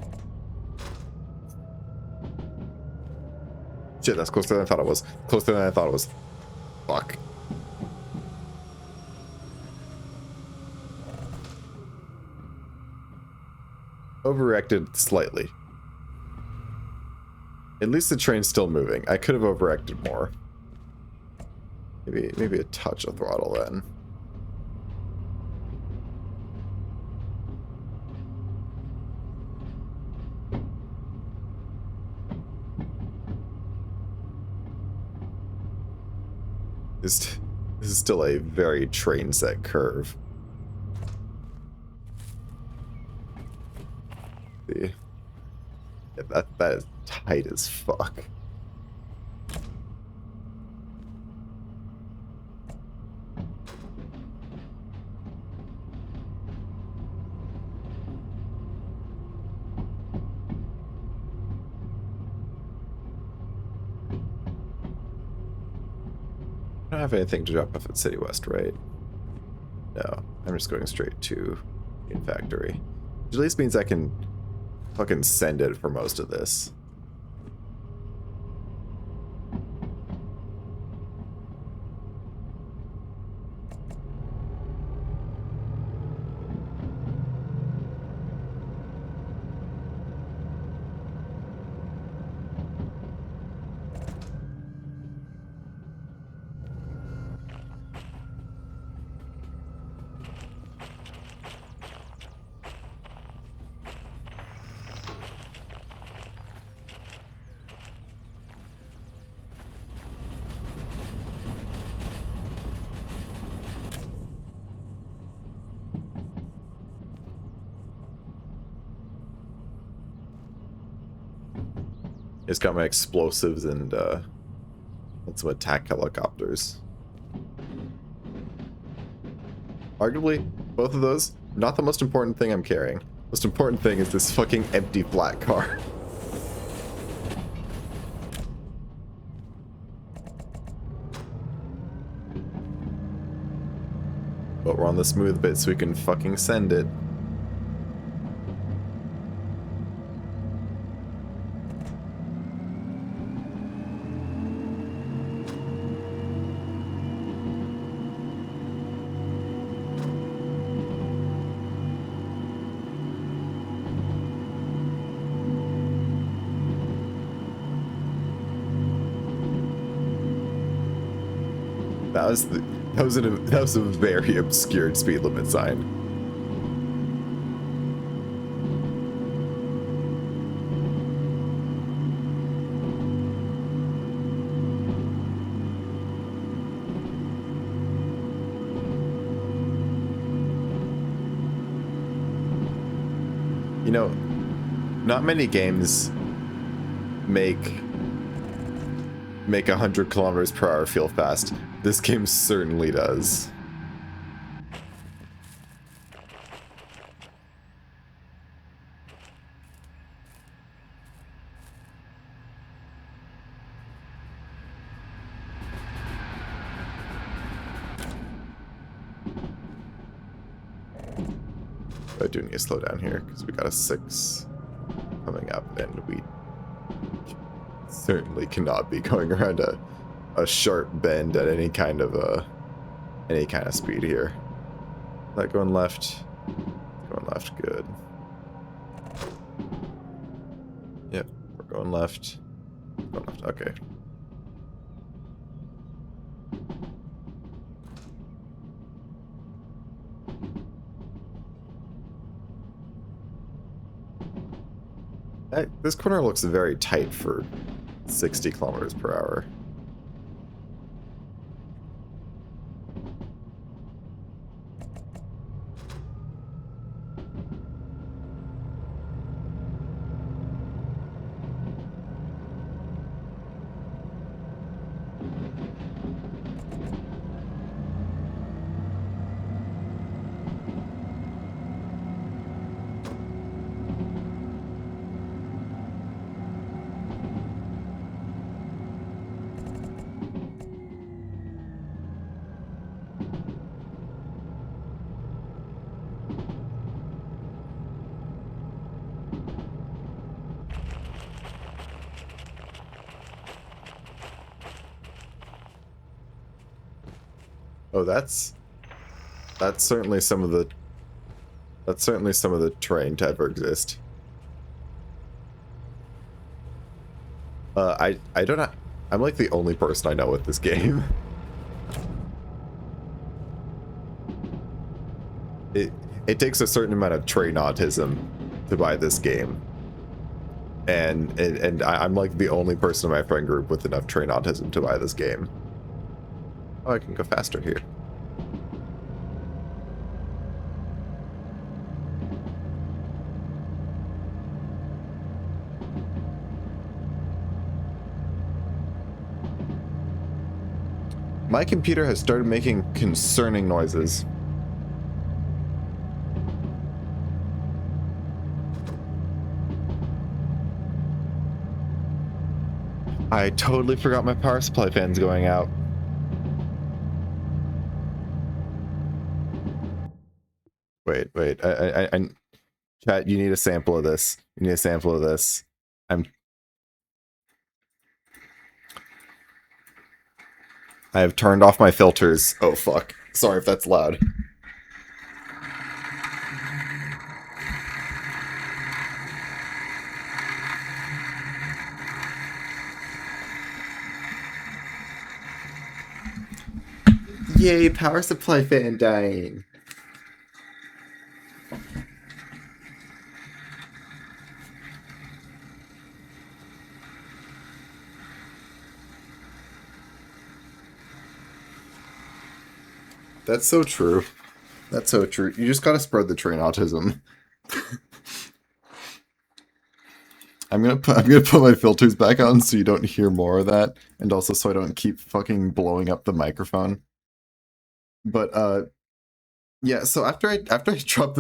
Shit, that's closer than I thought it was. Closer than I thought it was. Fuck. Overreacted slightly. At least the train's still moving. I could have overreacted more. Maybe a touch of throttle then. This is still a very train set curve. See? Yeah, that is tight as fuck. I don't have anything to drop off at City West, right? No, I'm just going straight to Green Factory. Which at least means I can fucking send it for most of this. It's got my explosives and some attack helicopters. Arguably, both of those, not the most important thing I'm carrying. Most important thing is this fucking empty flat car. But we're on the smooth bit so we can fucking send it. That was a very obscured speed limit sign. You know, not many games make 100 kilometers per hour feel fast. This game certainly does. I do need to slow down here because we got a 6 coming up, and we certainly cannot be going around a sharp bend at any kind of speed here. That going left, good. Going left. Going left. Okay. This corner looks very tight for 60 kilometers per hour. Oh, that's certainly some of the terrain to ever exist. I don't know. I'm like the only person I know with this game. It takes a certain amount of train autism to buy this game. And I'm like the only person in my friend group with enough train autism to buy this game. Oh, I can go faster here. My computer has started making concerning noises. I totally forgot my power supply fan's going out. Wait. I chat, you need a sample of this. You need a sample of this. I have turned off my filters. Oh, fuck. Sorry if that's loud. Yay, power supply fan dying. That's so true. That's so true. You just gotta spread the train autism. I'm gonna put my filters back on so you don't hear more of that, and also so I don't keep fucking blowing up the microphone. But yeah. So after I drop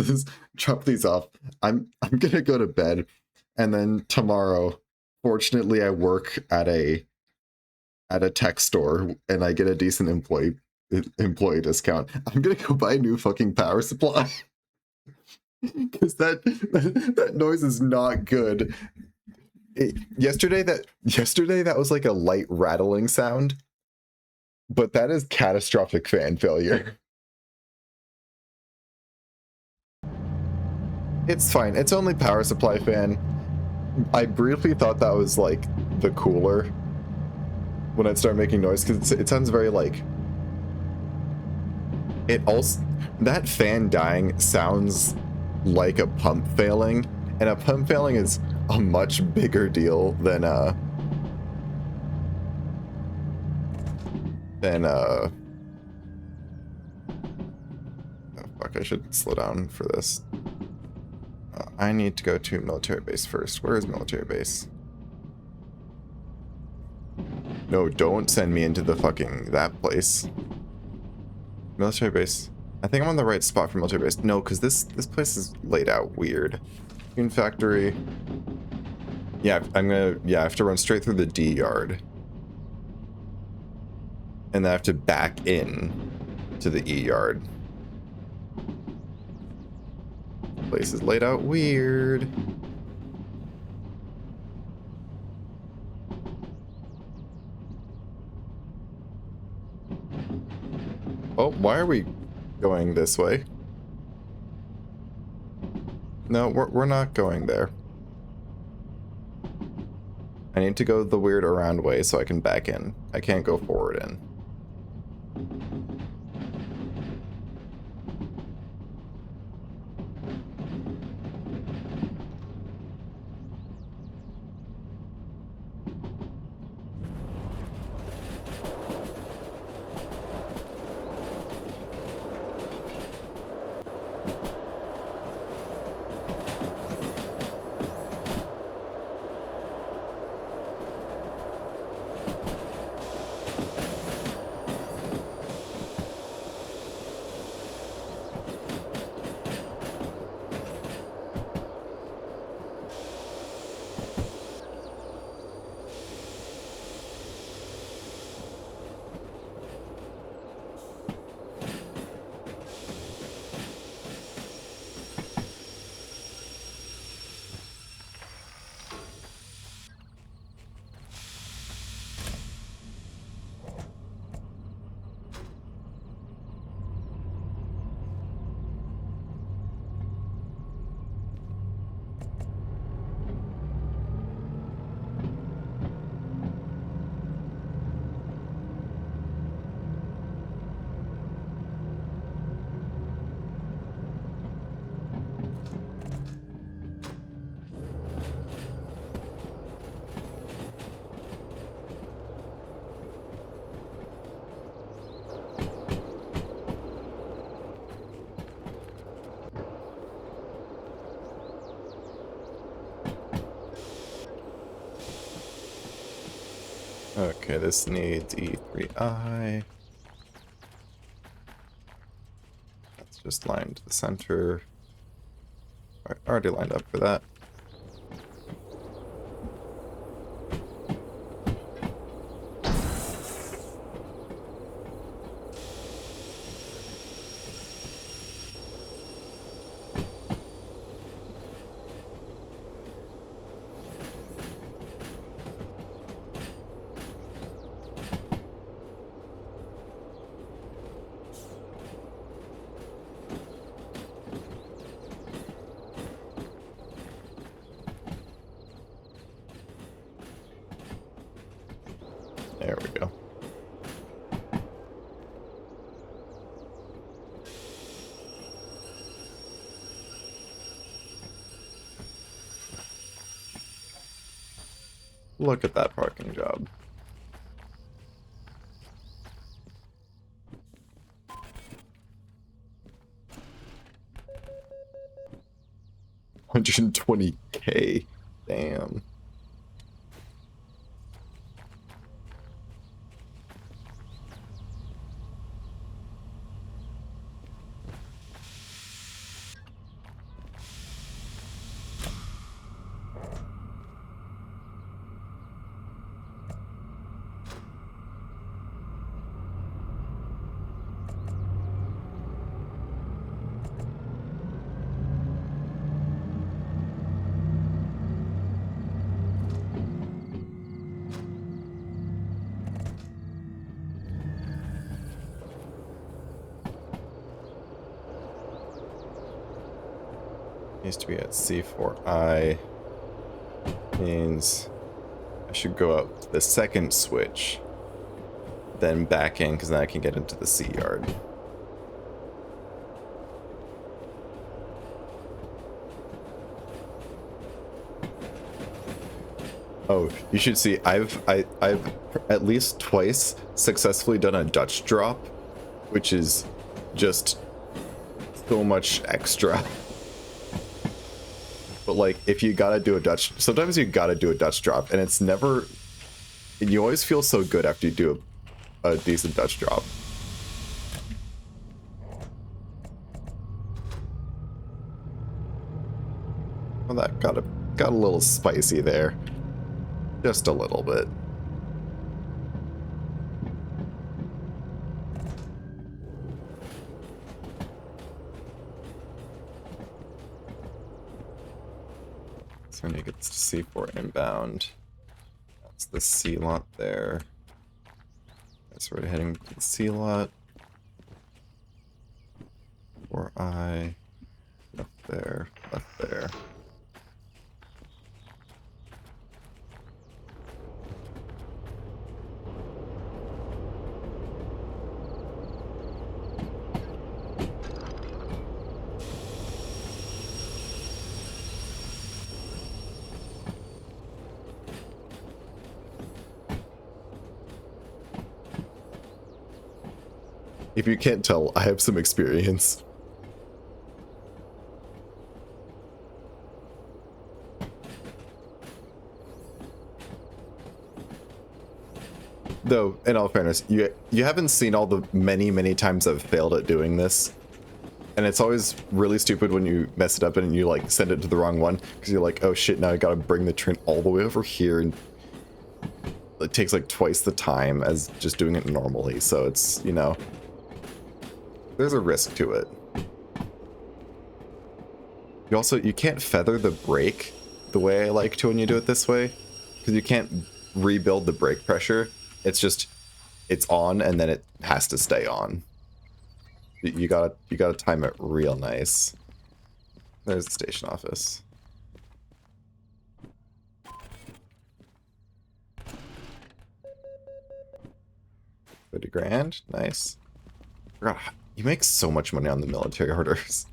these off, I'm gonna go to bed, and then tomorrow, fortunately, I work at a tech store, and I get a decent employee discount. I'm gonna go buy a new fucking power supply because that noise is not good. Yesterday that was like a light rattling sound, but that is catastrophic fan failure. It's fine. It's only power supply fan. I briefly thought that was like the cooler when I'd start making noise because it sounds very like. It also, that fan dying sounds like a pump failing, and a pump failing is a much bigger deal than oh fuck, I should slow down for this. I need to go to military base first. Where is military base? No, don't send me into the fucking that place. Military base. I think I'm on the right spot for military base. No, because this place is laid out weird. Tune factory. Yeah, I have to run straight through the D yard. And then I have to back in to the E yard. Place is laid out weird. Oh, why are we going this way? No, we're not going there. I need to go the weird around way so I can back in. I can't go forward in. Okay, this needs E3I. That's just lined to the center. Already lined up for that. There we go. Look at that parking job. $120K. Damn. Needs to be at C4I. Means I should go up to the second switch, then back in, because then I can get into the C yard. Oh, you should see, I've at least twice successfully done a Dutch drop, which is just so much extra. But like, if you gotta do a Dutch, sometimes you gotta do a Dutch drop, and it's never, and you always feel so good after you do a decent Dutch drop. Well, that got a little spicy there. Just a little bit. So when he gets to C4 inbound, that's the C lot there. So we're heading to the C lot. 4I, left there, left there. If you can't tell, I have some experience. Though, in all fairness, you haven't seen all the many times I've failed at doing this. And it's always really stupid when you mess it up and you like send it to the wrong one, because you're like, oh shit, now I gotta bring the train all the way over here, and it takes like twice the time as just doing it normally. So it's, you know, there's a risk to it. You can't feather the brake the way I like to when you do it this way, because you can't rebuild the brake pressure. It's just, it's on and then it has to stay on. You gotta time it real nice. There's the station office. 30 grand, nice. Forgot, you make so much money on the military orders.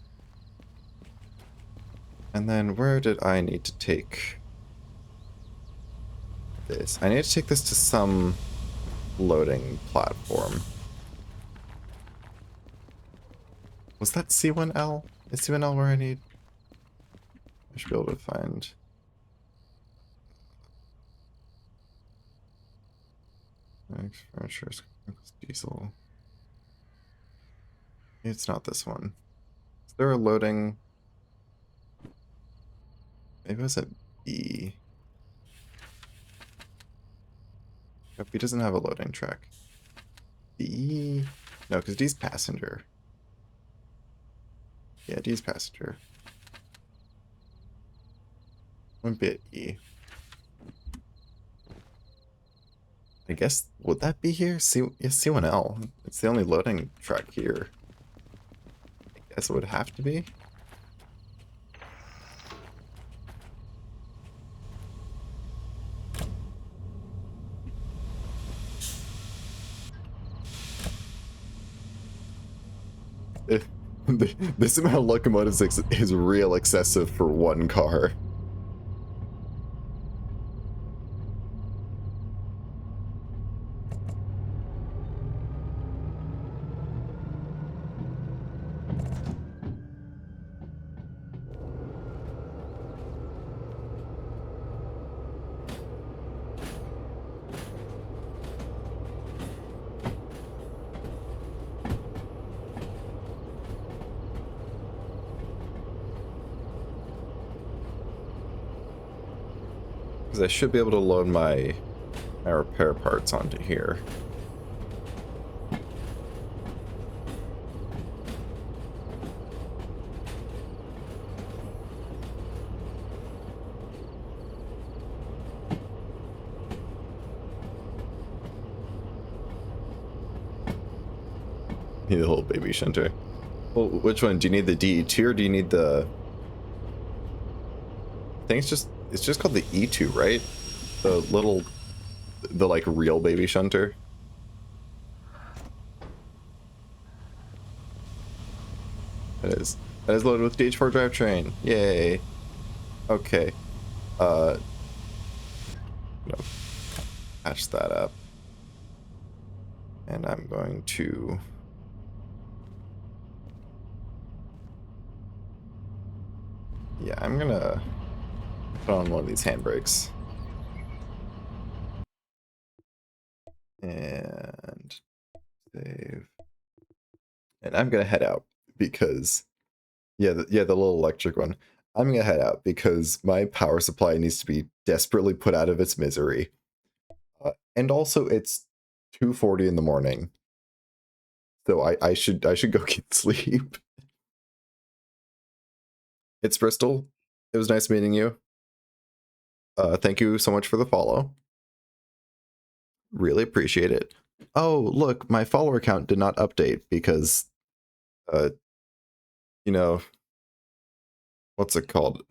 And then where did I need to take this? I need to take this to some loading platform. Was that C1L? Is C1L where I need? I should be able to find. Furniture, diesel. It's not this one. Is there a loading? Maybe it was at B. Yep, B doesn't have a loading track. D? No, because D's passenger. Yeah, D's passenger. Wouldn't be at E. I guess, would that be here? C1L. It's the only loading track here. I guess it would have to be. This amount of locomotives is real excessive for one car. Because I should be able to load my repair parts onto here. Need the whole baby shunter. Well, which one? Do you need the DE2 or do you need the... I think it's just called the E2, right? The like real baby shunter. That is loaded with DH4 drivetrain. Yay. Okay. No. Patch that up. And I'm going to... Yeah, I'm gonna put on one of these handbrakes. And save. And I'm gonna head out because, yeah, the little electric one. I'm gonna head out because my power supply needs to be desperately put out of its misery. And also, it's 2:40 in the morning, so I should go get sleep. It's Bristol. It was nice meeting you. Thank you so much for the follow. Really appreciate it. Oh, look, my follower count did not update because, you know, what's it called?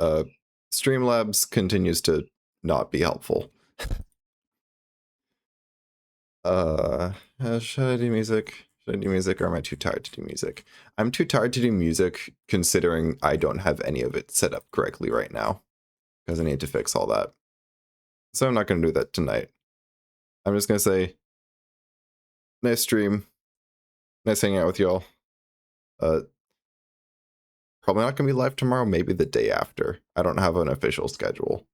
Streamlabs continues to not be helpful. Should I do music? Should I do music or am I too tired to do music? I'm too tired to do music considering I don't have any of it set up correctly right now because I need to fix all that. So I'm not going to do that tonight. I'm just going to say, nice stream. Nice hanging out with y'all. Probably not gonna be live tomorrow. Maybe the day after. I don't have an official schedule,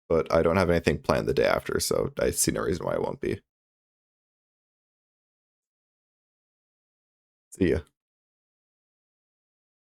but I don't have anything planned the day after, so I see no reason why it won't be. See ya.